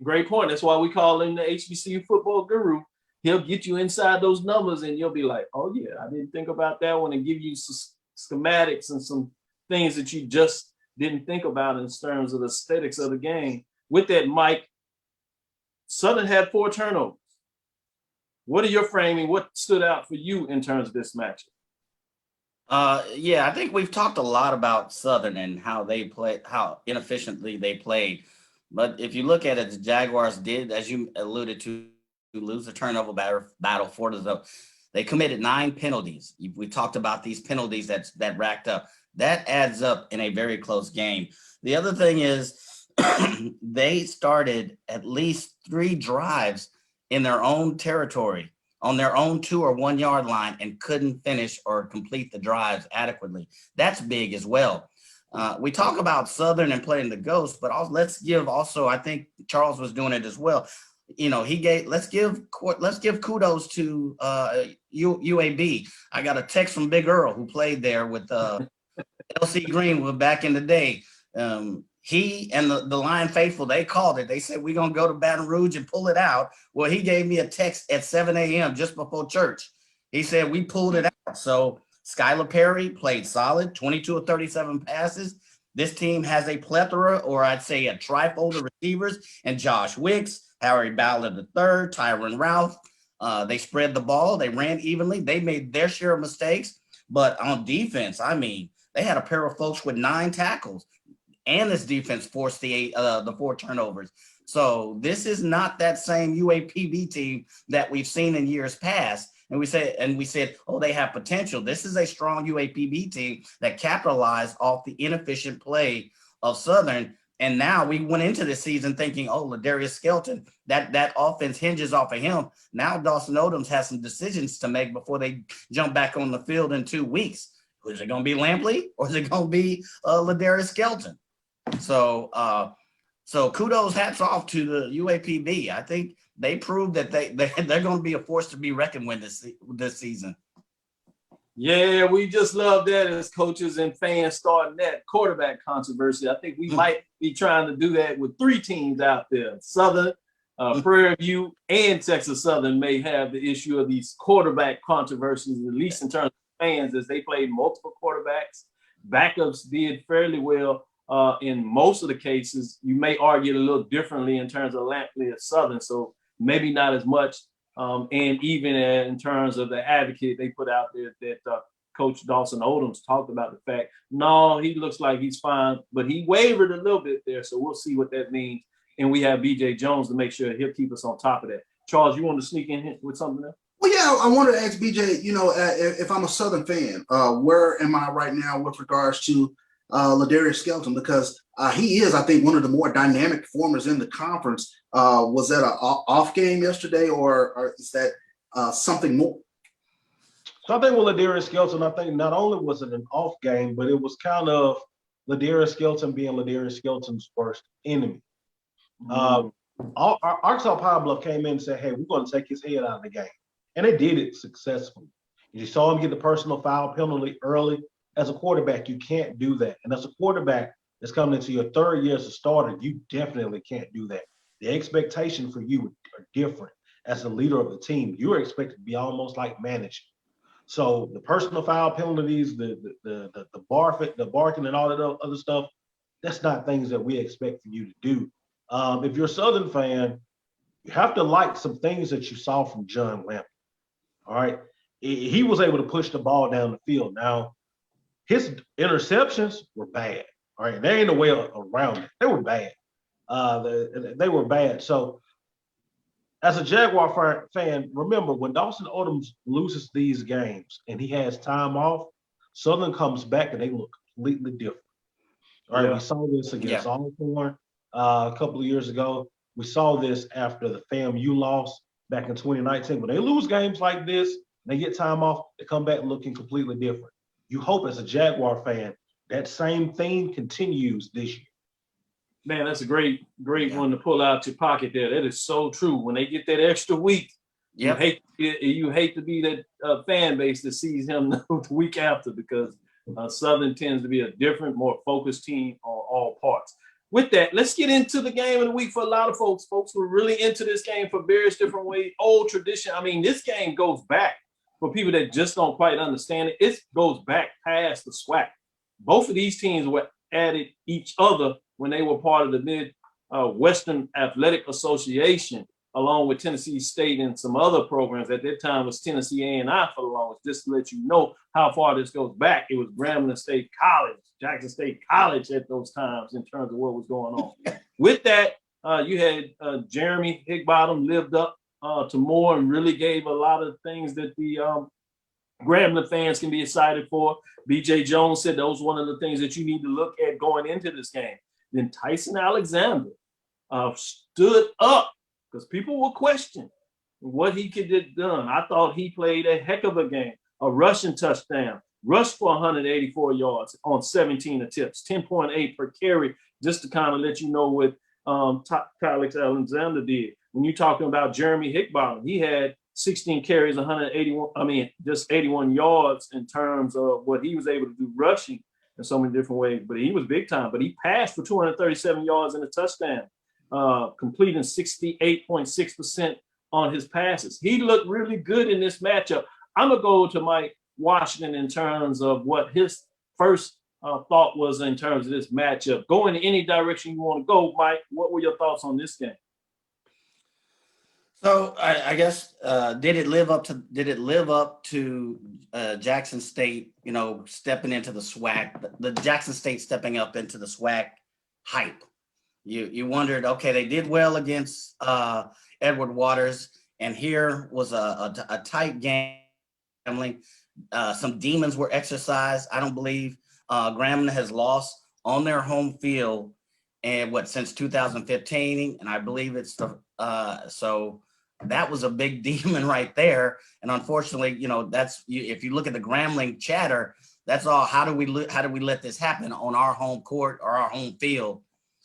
great point. That's why we call him the HBCU football guru. He'll get you inside those numbers, and you'll be like, oh, yeah, I didn't think about that one, and give you some schematics and some things that you just didn't think about in terms of the aesthetics of the game. With that, Mike, Southern had 4 turnovers. What are your framing? What stood out for you in terms of this matchup? I think we've talked a lot about Southern and how they play, how inefficiently they played. But if you look at it, the Jaguars did, as you alluded to, lose the turnover battle for the. They committed 9 penalties. We talked about these penalties that racked up. That adds up in a very close game. The other thing is they started at least 3 drives in their own territory on their own 2 or 1 yard line and couldn't finish or complete the drives adequately. That's big as well. We talk about Southern and playing the ghost, but let's give also, I think Charles was doing it as well. Let's give kudos to UAB. I got a text from Big Earl, who played there with LC Greenwood back in the day. He and the Lion Faithful, they called it. They said, we're going to go to Baton Rouge and pull it out. Well, he gave me a text at 7 a.m. just before church. He said, we pulled it out. So Skylar Perry played solid, 22 of 37 passes. This team has a plethora, or I'd say a trifold of receivers, and Josh Wicks, Harry Ballard III, Tyron Ralph. They spread the ball. They ran evenly. They made their share of mistakes. But on defense, I mean, they had a pair of folks with 9 tackles, and this defense forced the 4 turnovers. So this is not that same UAPB team that we've seen in years past. And we said, oh, they have potential. This is a strong UAPB team that capitalized off the inefficient play of Southern. And now we went into the season thinking, oh, Ladarius Skelton, that offense hinges off of him. Now Dawson Odoms has some decisions to make before they jump back on the field in 2 weeks. Is it going to be Lampley or is it going to be Ladarius Skelton? So kudos, hats off to the UAPB. I think they proved that they're going to be a force to be reckoned with this season. Yeah, we just love that as coaches and fans starting that quarterback controversy. I think we might be trying to do that with 3 teams out there. Southern, Prairie View, and Texas Southern may have the issue of these quarterback controversies, at least in terms of fans, as they played multiple quarterbacks. Backups did fairly well in most of the cases. You may argue it a little differently in terms of Lampley or Southern, so maybe not as much. And even in terms of the advocate they put out there that Coach Dawson Odoms talked about the fact, no, he looks like he's fine, but he wavered a little bit there. So we'll see what that means. And we have BJ Jones to make sure he'll keep us on top of that. Charles, you want to sneak in here with something else? Well, yeah, I wanted to ask BJ, if I'm a Southern fan, where am I right now with regards to Ladarius Skelton? Because he is, I think, one of the more dynamic performers in the conference. Was that an off game yesterday, or is that something more? So I think with Ladarius Skelton, I think not only was it an off game, but it was kind of Ladarius Skelton being Ladarius Skelton's worst enemy. Arkansas Power Bluff came in and said, hey, we're going to take his head out of the game. And they did it successfully. You saw him get the personal foul penalty early. As a quarterback, you can't do that. And as a quarterback that's coming into your 3rd year as a starter, you definitely can't do that. The expectation for you are different. As the leader of the team, you're expected to be almost like managing. So the personal foul penalties, the barking and all that other stuff, that's not things that we expect for you to do. If you're a Southern fan, you have to like some things that you saw from John Lampley. All right. He was able to push the ball down the field. Now, his interceptions were bad. All right. There ain't no way around it. They were bad. They were bad. So as a Jaguar fan, remember when Dawson Odoms loses these games and he has time off, Southern comes back and they look completely different. All right. Yeah. We saw this against Alcorn a couple of years ago. We saw this after the FAMU loss back in 2019. When they lose games like this, they get time off, they come back looking completely different. You hope as a Jaguar fan that same theme continues this year. Man, that's a great one to pull out your pocket there. That is so true. When they get that extra week, you hate to be that fan base that sees him the week after, because Southern tends to be a different, more focused team on all parts. With that, let's get into the game of the week for a lot of folks. Folks were really into this game for various different ways. Old tradition. I mean, this game goes back, for people that just don't quite understand it, it goes back past the SWAC. Both of these teams were at each other when they were part of the Mid-Western Athletic Association, along with Tennessee State and some other programs. At that time was Tennessee A&I for the longest. Just to let you know how far this goes back, it was Grambling State College, Jackson State College at those times in terms of what was going on. With that, you had Jeremy Higbottom lived up to more and really gave a lot of things that the Grambling fans can be excited for. BJ Jones said that was one of the things that you need to look at going into this game. Then Tyson Alexander stood up because people were questioning what he could have done. I thought he played a heck of a game. A rushing touchdown, rushed for 184 yards on 17 attempts, 10.8 per carry, just to kind of let you know what Tyler Alexander did. When you're talking about Jeremy Higbottom, he had 16 carries, 81 yards in terms of what he was able to do rushing in so many different ways. But he was big time. But he passed for 237 yards and a touchdown, completing 68.6% on his passes. He looked really good in this matchup. I'm going to go to Mike Washington in terms of what his first thought was in terms of this matchup. Go in any direction you want to go, Mike. What were your thoughts on this game? So I guess did it live up to Jackson State, stepping into the SWAC, the Jackson State stepping up into the SWAC hype? You wondered, okay, they did well against Edward Waters, and here was a tight game. Some demons were exercised. I don't believe Grambling has lost on their home field since 2015, and I believe it's so that was a big demon right there. And unfortunately, if you look at the Grambling chatter, that's all. How do we let this happen on our home court or our home field?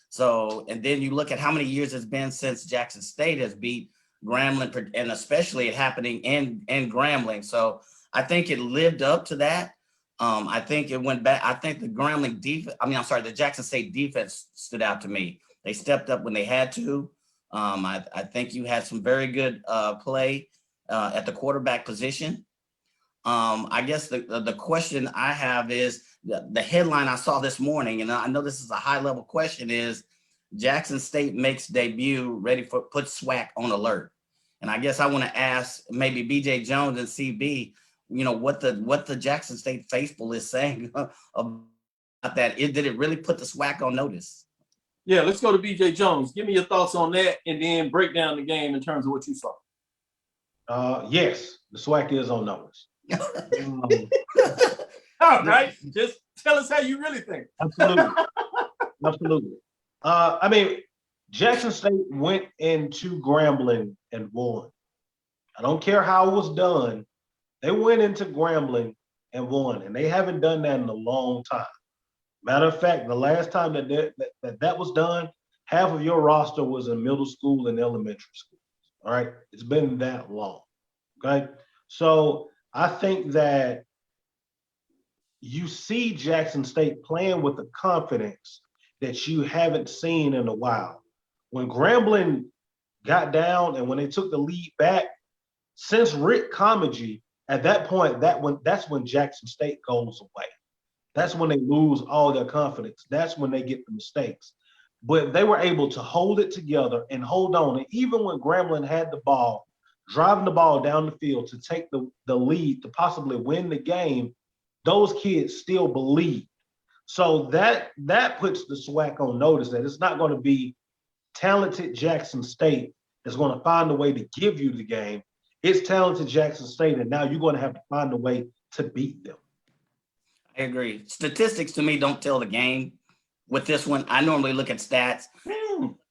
So, and then you look at how many years it's been since Jackson State has beat Grambling, and especially it happening in Grambling. So I think it lived up to that. I think it went back. I think the Grambling defense, the Jackson State defense stood out to me. They stepped up when they had to. I think you had some very good play at the quarterback position. I guess the question I have is the headline I saw this morning, and I know this is a high level question, is Jackson State makes debut, put SWAC on alert. And I guess I want to ask maybe BJ Jones and CB, what the Jackson State faithful is saying about that. Did it really put the SWAC on notice? Yeah, let's go to BJ Jones. Give me your thoughts on that, and then break down the game in terms of what you saw. Yes, the SWAC is on notice. All right, just tell us how you really think. Absolutely. Jackson State went into Grambling and won. I don't care how it was done. They went into Grambling and won, and they haven't done that in a long time. Matter of fact, the last time that was done, half of your roster was in middle school and elementary school. All right, it's been that long. Okay, so I think that you see Jackson State playing with the confidence that you haven't seen in a while. When Grambling got down and when they took the lead back, since Rick Comedy, at that point, that's when Jackson State goes away. That's when they lose all their confidence. That's when they get the mistakes. But they were able to hold it together and hold on. And even when Grambling had the ball, driving the ball down the field to take the lead to possibly win the game, those kids still believed. So that puts the SWAC on notice that it's not going to be talented Jackson State that's going to find a way to give you the game. It's talented Jackson State, and now you're going to have to find a way to beat them. I agree. Statistics to me don't tell the game with this one. I normally look at stats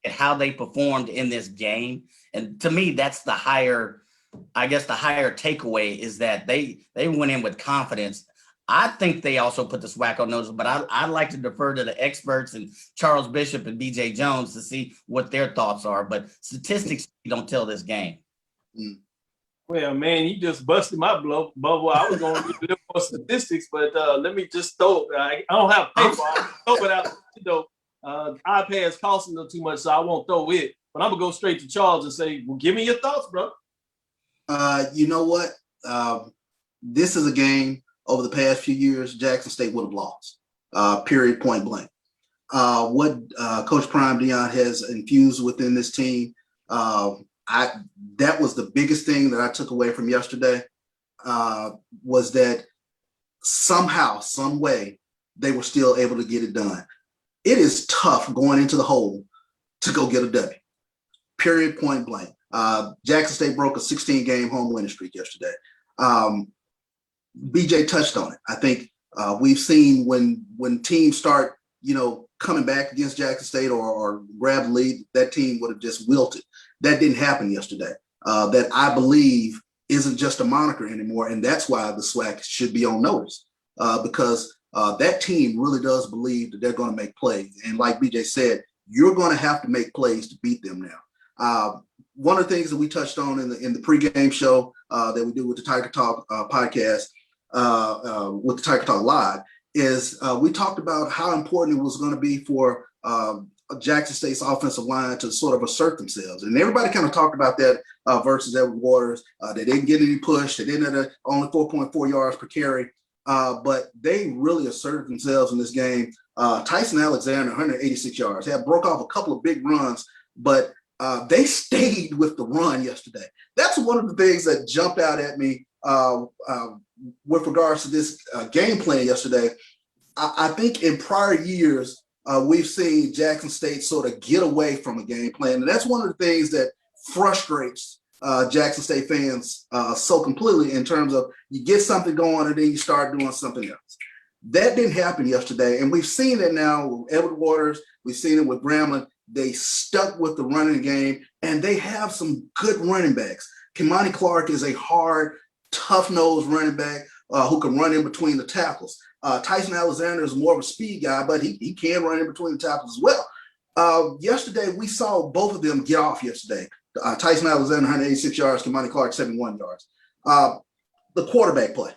at how they performed in this game. And to me, that's the higher takeaway is that they went in with confidence. I think they also put the SWAC on notice, but I'd like to defer to the experts and Charles Bishop and BJ Jones to see what their thoughts are. But statistics don't tell this game. Well, man, you just busted my bubble. I was going to give a little more statistics, but let me just throw. I don't have paper. I'll throw it out. iPads cost a little too much, so I won't throw it. But I'm gonna go straight to Charles and say, "Well, give me your thoughts, bro." You know what? This is a game over the past few years Jackson State would have lost. Period. Point blank. What Coach Prime Dion has infused within this team. That was the biggest thing that I took away from yesterday, was that somehow, some way, they were still able to get it done. It is tough going into the hole to go get a W. Period, point blank. Jackson State broke a 16-game home winning streak yesterday. BJ touched on it. I think we've seen when teams start, coming back against Jackson State or grab the lead, that team would have just wilted. That didn't happen yesterday. That I believe isn't just a moniker anymore, and that's why the SWAC should be on notice, because that team really does believe that they're going to make plays. And like BJ said, you're going to have to make plays to beat them now. One of the things that we touched on in the pregame show that we do with the Tiger Talk podcast, with the Tiger Talk Live, is we talked about how important it was going to be for Jackson State's offensive line to sort of assert themselves. And everybody kind of talked about that versus Edward Waters. They didn't get any push. They didn't have only 4.4 yards per carry. But they really asserted themselves in this game. Tyson Alexander, 186 yards, broke off a couple of big runs, but they stayed with the run yesterday. That's one of the things that jumped out at me with regards to this game plan yesterday. I think in prior years, we've seen Jackson State sort of get away from a game plan. And that's one of the things that frustrates Jackson State fans so completely, in terms of you get something going and then you start doing something else. That didn't happen yesterday. And we've seen it now with Edward Waters. We've seen it with Grambling. They stuck with the running game, and they have some good running backs. Kimani Clark is a hard, tough-nosed running back who can run in between the tackles. Tyson Alexander is more of a speed guy, but he can run in between the tackles as well. Yesterday, we saw both of them get off yesterday. Tyson Alexander, 186 yards, Kimani Clark, 71 yards. the quarterback play.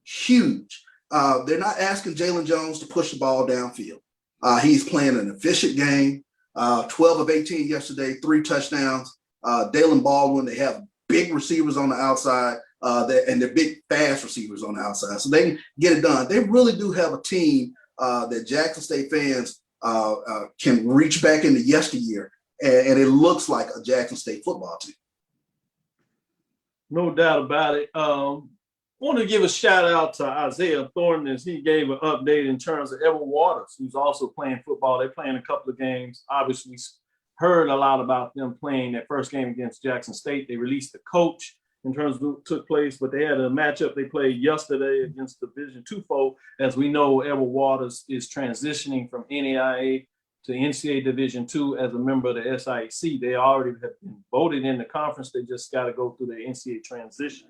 Huge. They're not asking Jalen Jones to push the ball downfield. He's playing an efficient game. 12 of 18 yesterday, 3 touchdowns. Dalen Baldwin, they have big receivers on the outside, and they're big, fast receivers on the outside. So they can get it done. They really do have a team that Jackson State fans can reach back into yesteryear, and it looks like a Jackson State football team. No doubt about it. Want to give a shout out to Isaiah Thornton as he gave an update in terms of Edward Waters, who's also playing football. They're playing a couple of games. Obviously, we heard a lot about them playing that first game against Jackson State. They released the coach in terms of what took place, but they had a matchup they played yesterday against Division II foe. As we know, Edward Waters is transitioning from NAIA to NCAA Division II as a member of the SIAC. They already have been voted in the conference. They just got to go through the NCAA transition.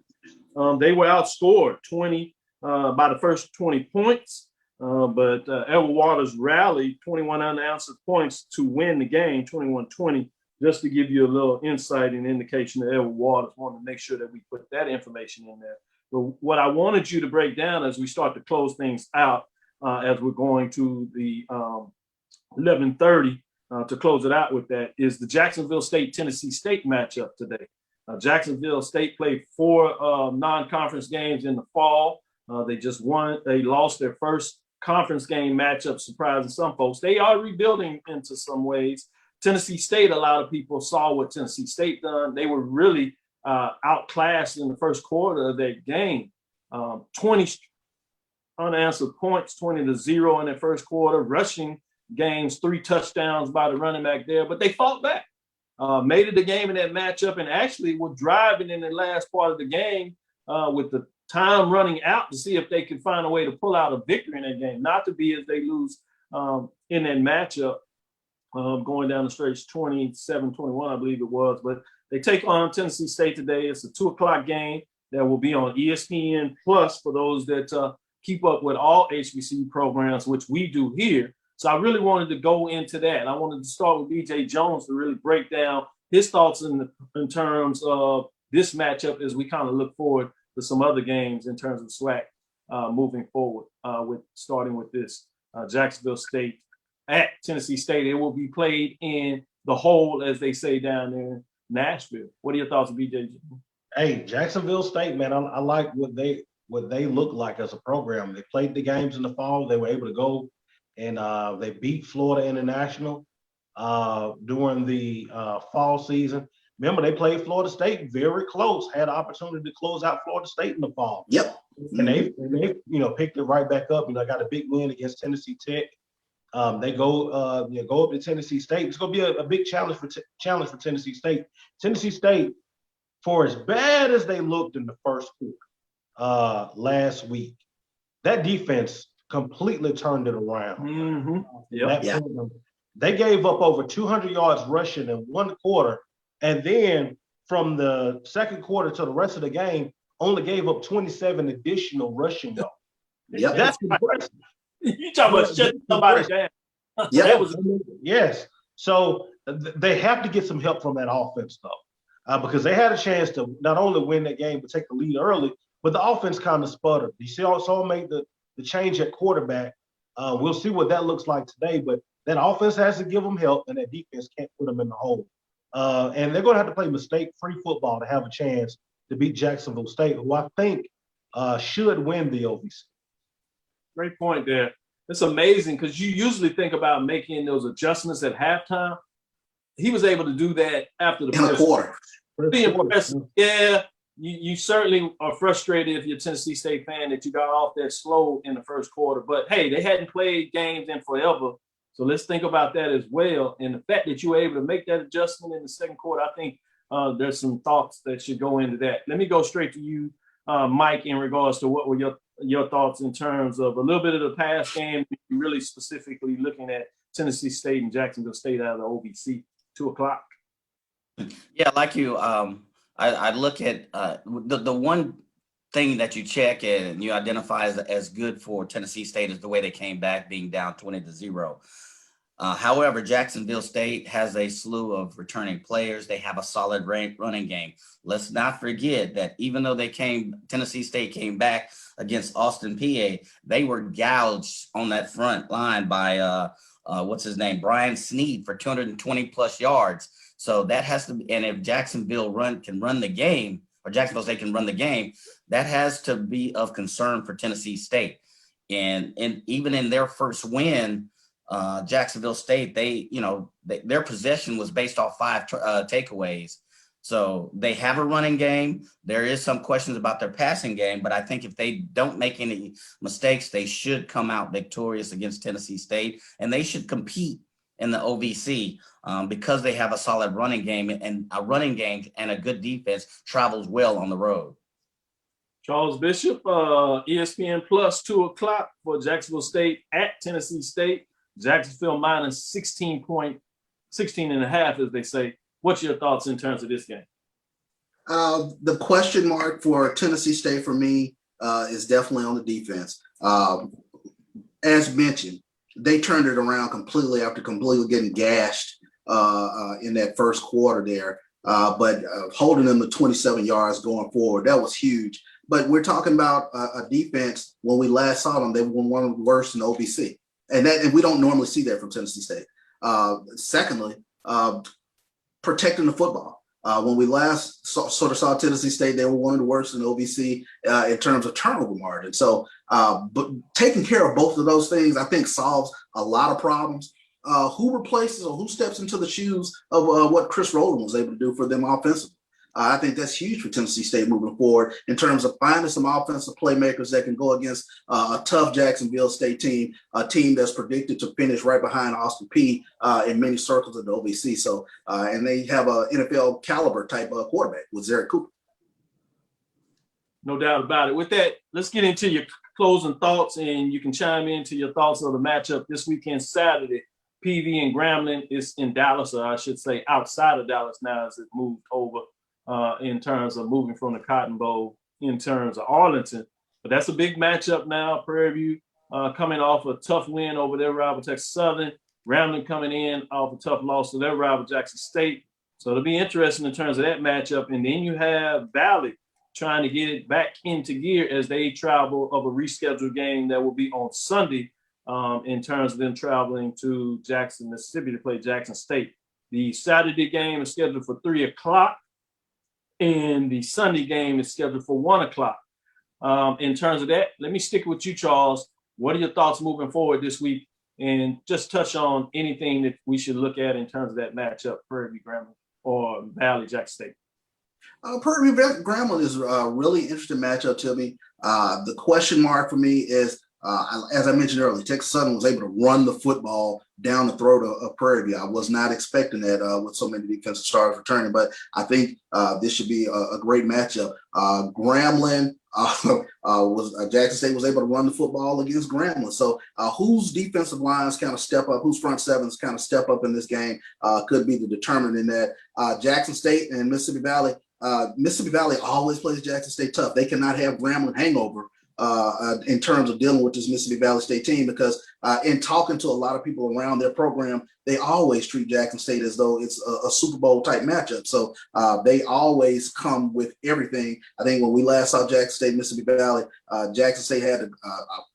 They were outscored 20 by the first 20 points, but Edward Waters rallied 21 unanswered points to win the game, 21-20, just to give you a little insight and indication of Edward Waters. Wanted to make sure that we put that information in there. But what I wanted you to break down as we start to close things out, as we're going to the 11:30 to close it out with that, is the Jacksonville State-Tennessee State matchup today. Jacksonville State played 4 non-conference games in the fall. They just won. They lost their first conference game matchup, surprising some folks. They are rebuilding into some ways. Tennessee State, a lot of people saw what Tennessee State done. They were really outclassed in the first quarter of that game. 20 unanswered points, 20-0 in that first quarter. Rushing games, 3 touchdowns by the running back there, but they fought back. Made it a game in that matchup, and actually were driving in the last part of the game with the time running out to see if they could find a way to pull out a victory in that game. Not to be as they lose in that matchup, going down the stretch 27-21, I believe it was. But they take on Tennessee State today. It's a 2 o'clock game that will be on ESPN Plus for those that keep up with all HBCU programs, which we do here. So I really wanted to go into that. I wanted to start with BJ Jones to really break down his thoughts in terms of this matchup as we kind of look forward to some other games in terms of SWAC moving forward, starting with this Jacksonville State at Tennessee State. It will be played in the hole, as they say down there in Nashville. What are your thoughts, BJ? Hey, Jacksonville State, man, I like what they look like as a program. They played the games in the fall. They were able to go and they beat Florida International during the fall season. Remember, they played Florida State very close, had an opportunity to close out Florida State in the fall. Yep. And they picked it right back up. Got a big win against Tennessee Tech. They go up to Tennessee State. It's going to be a big challenge for Tennessee State. Tennessee State, for as bad as they looked in the first quarter last week, that defense completely turned it around. Mm-hmm. Yep. They gave up over 200 yards rushing in one quarter, and then from the second quarter to the rest of the game, only gave up 27 additional rushing yards. Yep. That's impressive. You talking about shutting somebody down? Yeah. Yes. So they have to get some help from that offense, though, because they had a chance to not only win that game but take the lead early, but the offense kind of sputtered. You see, also made the change at quarterback. We'll see what that looks like today, but that offense has to give them help, and that defense can't put them in the hole. And they're going to have to play mistake-free football to have a chance to beat Jacksonville State, who I think should win the OVC. Great point there. It's amazing because you usually think about making those adjustments at halftime. He was able to do that after the first quarter. Yeah, you certainly are frustrated if you're a Tennessee State fan that you got off that slow in the first quarter. But, hey, they hadn't played games in forever. So let's think about that as well. And the fact that you were able to make that adjustment in the second quarter, I think there's some thoughts that should go into that. Let me go straight to you, Mike, in regards to what were your thoughts in terms of a little bit of the past game, really specifically looking at Tennessee State and Jacksonville State out of the OVC, 2 o'clock. Yeah, like you, I look at the one thing that you check and you identify as good for Tennessee State is the way they came back, being down 20-0. However, Jacksonville State has a slew of returning players. They have a solid running game. Let's not forget that even though Tennessee State came back against Austin PA, they were gouged on that front line by Brian Sneed for 220 plus yards. So that has to be, and if Jacksonville can run the game, or Jacksonville State can run the game, that has to be of concern for Tennessee State. And even in their first win, Jacksonville State, their possession was based off 5 takeaways. So they have a running game. There is some questions about their passing game, but I think if they don't make any mistakes, they should come out victorious against Tennessee State, and they should compete in the OVC because they have a solid running game, and a running game and a good defense travels well on the road. Charles Bishop, ESPN Plus, 2 o'clock for Jacksonville State at Tennessee State. Jacksonville minus 16 and a half, as they say. What's your thoughts in terms of this game? The question mark for Tennessee State for me is definitely on the defense. As mentioned, they turned it around completely after completely getting gashed in that first quarter there. But holding them to 27 yards going forward, that was huge. But we're talking about a defense, when we last saw them, they were one of the worst in the OVC. And we don't normally see that from Tennessee State. Secondly, protecting the football. When we last sort of saw Tennessee State, they were one of the worst in the OVC in terms of turnover margin. So, but taking care of both of those things, I think, solves a lot of problems. Who replaces or who steps into the shoes of what Chris Rowland was able to do for them offensively? I think that's huge for Tennessee State moving forward in terms of finding some offensive playmakers that can go against a tough Jacksonville State team, a team that's predicted to finish right behind Austin Peay in many circles of the OVC. So, and they have an NFL caliber type of quarterback with Zerrick Cooper. No doubt about it. With that, let's get into your closing thoughts, and you can chime into your thoughts of the matchup this weekend, Saturday. PV and Grambling is in Dallas, or I should say outside of Dallas now as it moved over. In terms of moving from the Cotton Bowl in terms of Arlington. But that's a big matchup now. Prairie View coming off a tough win over their rival Texas Southern. Grambling coming in off a tough loss to their rival Jackson State. So it'll be interesting in terms of that matchup. And then you have Valley trying to get it back into gear as they travel of a rescheduled game that will be on Sunday in terms of them traveling to Jackson, Mississippi to play Jackson State. The Saturday game is scheduled for 3 o'clock. And the Sunday game is scheduled for 1 o'clock. In terms of that, let me stick with you, Charles. What are your thoughts moving forward this week? And just touch on anything that we should look at in terms of that matchup, Prairie View Grambling or Valley Jackson State. Prairie View Grambling is a really interesting matchup to me. The question mark for me is, as I mentioned earlier, Texas Southern was able to run the football down the throat of Prairie View. I was not expecting that with so many defensive stars returning, but I think this should be a great matchup. Grambling Jackson State was able to run the football against Grambling. So whose defensive lines kind of step up, whose front sevens kind of step up in this game could be the determinant in that. Jackson State and Mississippi Valley always plays Jackson State tough. They cannot have Grambling hangover in terms of dealing with this Mississippi Valley State team, because in talking to a lot of people around their program, they always treat Jackson State as though it's a Super Bowl type matchup. So they always come with everything. I think when we last saw Jackson State, Mississippi Valley, Jackson State had a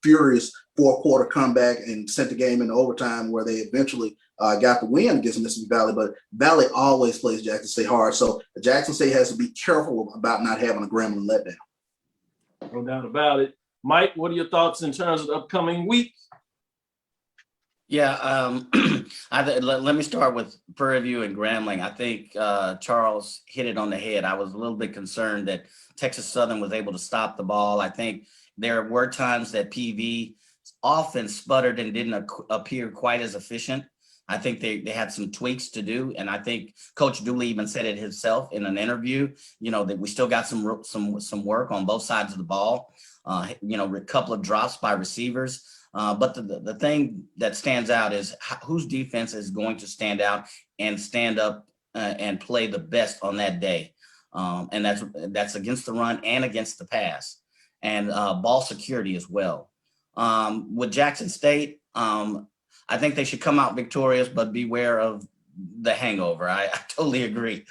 furious 4-quarter comeback and sent the game into overtime where they eventually got the win against Mississippi Valley, but Valley always plays Jackson State hard. So Jackson State has to be careful about not having a Grambling letdown. No doubt about it. Mike, what are your thoughts in terms of the upcoming week? Yeah, let me start with Prairie View and Grambling. I think Charles hit it on the head. I was a little bit concerned that Texas Southern was able to stop the ball. I think there were times that PV often sputtered and didn't appear quite as efficient. I think they had some tweaks to do, and I think Coach Dooley even said it himself in an interview. That we still got some work on both sides of the ball. A couple of drops by receivers. But the thing that stands out is whose defense is going to stand out and stand up and play the best on that day. And that's against the run and against the pass, and ball security as well. With Jackson State, I think they should come out victorious, but beware of the hangover. I totally agree.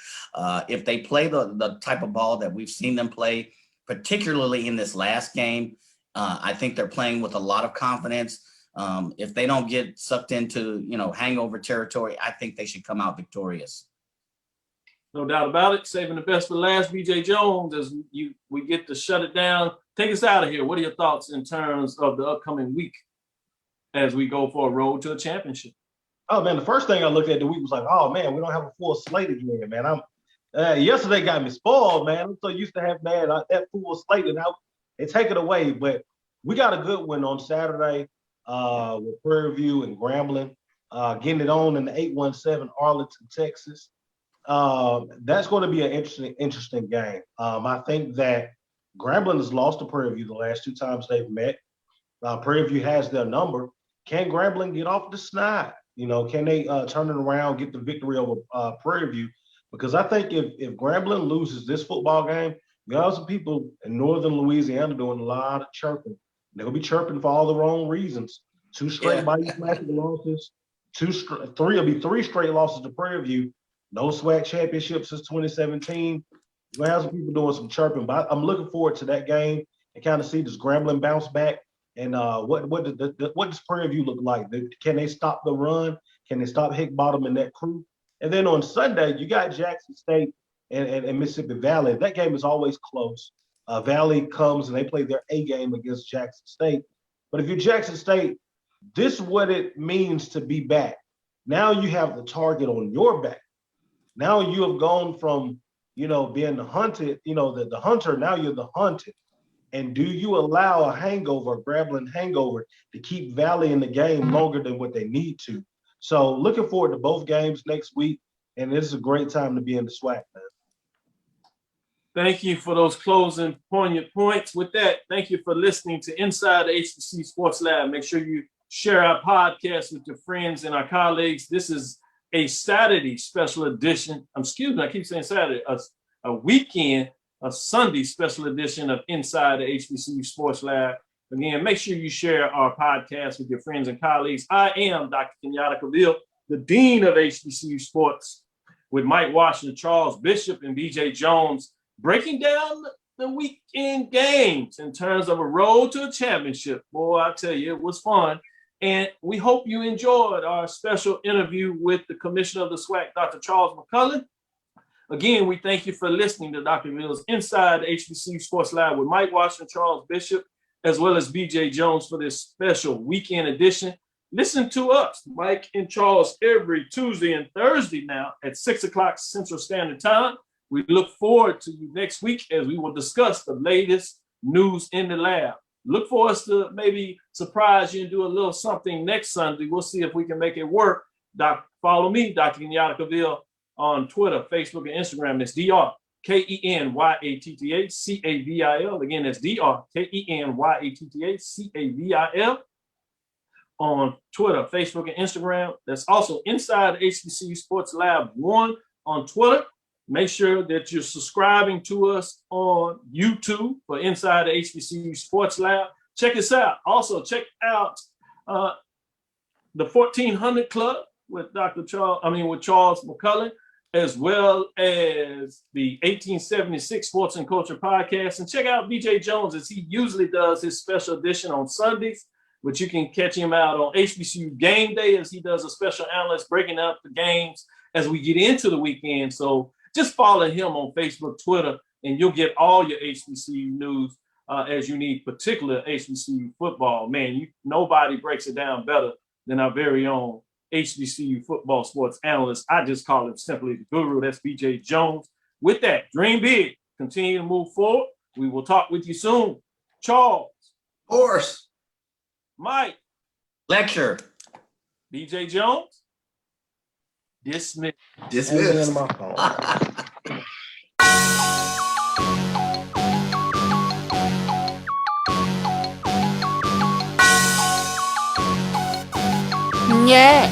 If they play the type of ball that we've seen them play, particularly in this last game, I think they're playing with a lot of confidence. If they don't get sucked into, hangover territory, I think they should come out victorious. No doubt about it. Saving the best for last, BJ Jones, as we get to shut it down. Take us out of here. What are your thoughts in terms of the upcoming week as we go for a road to a championship? Oh, man, the first thing I looked at the week was like, oh, man, we don't have a full slate again, man. Yesterday got me spoiled, man. I'm so used to having that full slate, and they take it away. But we got a good one on Saturday with Prairie View and Grambling, getting it on in the 817 Arlington, Texas. That's going to be an interesting game. I think that Grambling has lost to Prairie View the last 2 times they've met. Prairie View has their number. Can Grambling get off the snide? Can they turn it around, get the victory over Prairie View? Because I think if Grambling loses this football game, there are some people in northern Louisiana doing a lot of chirping. They'll be chirping for all the wrong reasons. 2 straight losses. 3 straight losses to Prairie View. No SWAC championship since 2017. We're going to have some people doing some chirping, but I'm looking forward to that game and kind of see does Grambling bounce back, and what does Prairie View look like? Can they stop the run? Can they stop Hickbottom and that crew? And then on Sunday, you got Jackson State and Mississippi Valley. That game is always close. Valley comes and they play their A game against Jackson State. But if you're Jackson State, this is what it means to be back. Now you have the target on your back. Now you have gone from, being the hunted, the hunter, now you're the hunted. And do you allow a hangover, a Grambling hangover, to keep Valley in the game longer than what they need to? So looking forward to both games next week, and this is a great time to be in the SWAC, man. Thank you for those closing poignant points. With that, thank you for listening to Inside the HBCU Sports Lab. Make sure you share our podcast with your friends and our colleagues. This is a Saturday special edition. I keep saying Saturday, a weekend, a Sunday special edition of Inside the HBCU Sports Lab. Again, make sure you share our podcast with your friends and colleagues. I am Dr. Kenyatta Cavil, the Dean of HBCU Sports, with Mike Washington, Charles Bishop, and BJ Jones, breaking down the weekend games in terms of a road to a championship. Boy, I tell you, it was fun. And we hope you enjoyed our special interview with the Commissioner of the SWAC, Dr. Charles McClelland. Again, we thank you for listening to Dr. Mills Inside the HBCU Sports Lab with Mike Washington, Charles Bishop, as well as BJ Jones for this special weekend edition. Listen to us, Mike and Charles, every Tuesday and Thursday now at 6 o'clock Central Standard Time. We look forward to you next week as we will discuss the latest news in the lab. Look for us to maybe surprise you and do a little something next Sunday. We'll see if we can make it work. Follow me, Dr. Kenyatta Cavil, on Twitter, Facebook, and Instagram. That's DrKenyattaCavil. Again, that's DrKenyattaCavil on Twitter, Facebook, and Instagram. That's also Inside the HBCU Sports Lab 1 on Twitter. Make sure that you're subscribing to us on YouTube for Inside the HBCU Sports Lab. Check us out. Also, check out the 1400 Club with Charles McClelland, as well as the 1876 Sports and Culture Podcast. And check out BJ Jones, as he usually does his special edition on Sundays, but you can catch him out on HBCU Gameday, as he does a special analyst breaking up the games as we get into the weekend. So just follow him on Facebook, Twitter, and you'll get all your HBCU news as you need, particular HBCU football. Man, nobody breaks it down better than our very own HBCU football sports analyst. I just call him simply the guru. That's BJ Jones. With that, dream big. Continue to move forward. We will talk with you soon. Charles. Horse. Mike. Lecture. BJ Jones. Dismissed. Dismissed. Yeah.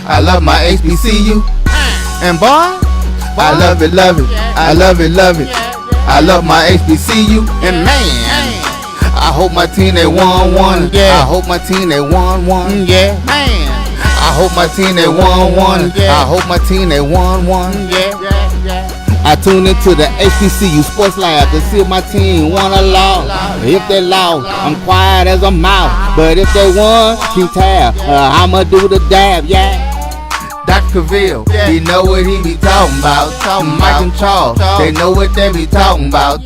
I love my HBCU. And boy, I love it. I love it. I love my HBCU. And man, I hope my team they won. Yeah. I hope my team they won. Yeah. Man. I hope my team they won. I hope my team they won. Yeah. I tune into the HBCU Sports Lab to see if my team won or lost. If they lost, I'm quiet as a mouse. But if they won, keep tab. I'ma do the dab, yeah. Dr. Cavil, he know what he be talking about. Mike and Charles, they know what they be talking about.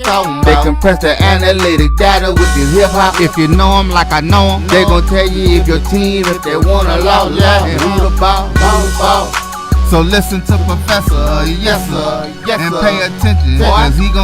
They compress the analytic data with this hip hop. If you know them like I know them, they gon' tell you if your team, if they won or lost, and who the ball. So listen to Professor, yes sir, and pay attention, cause he gon'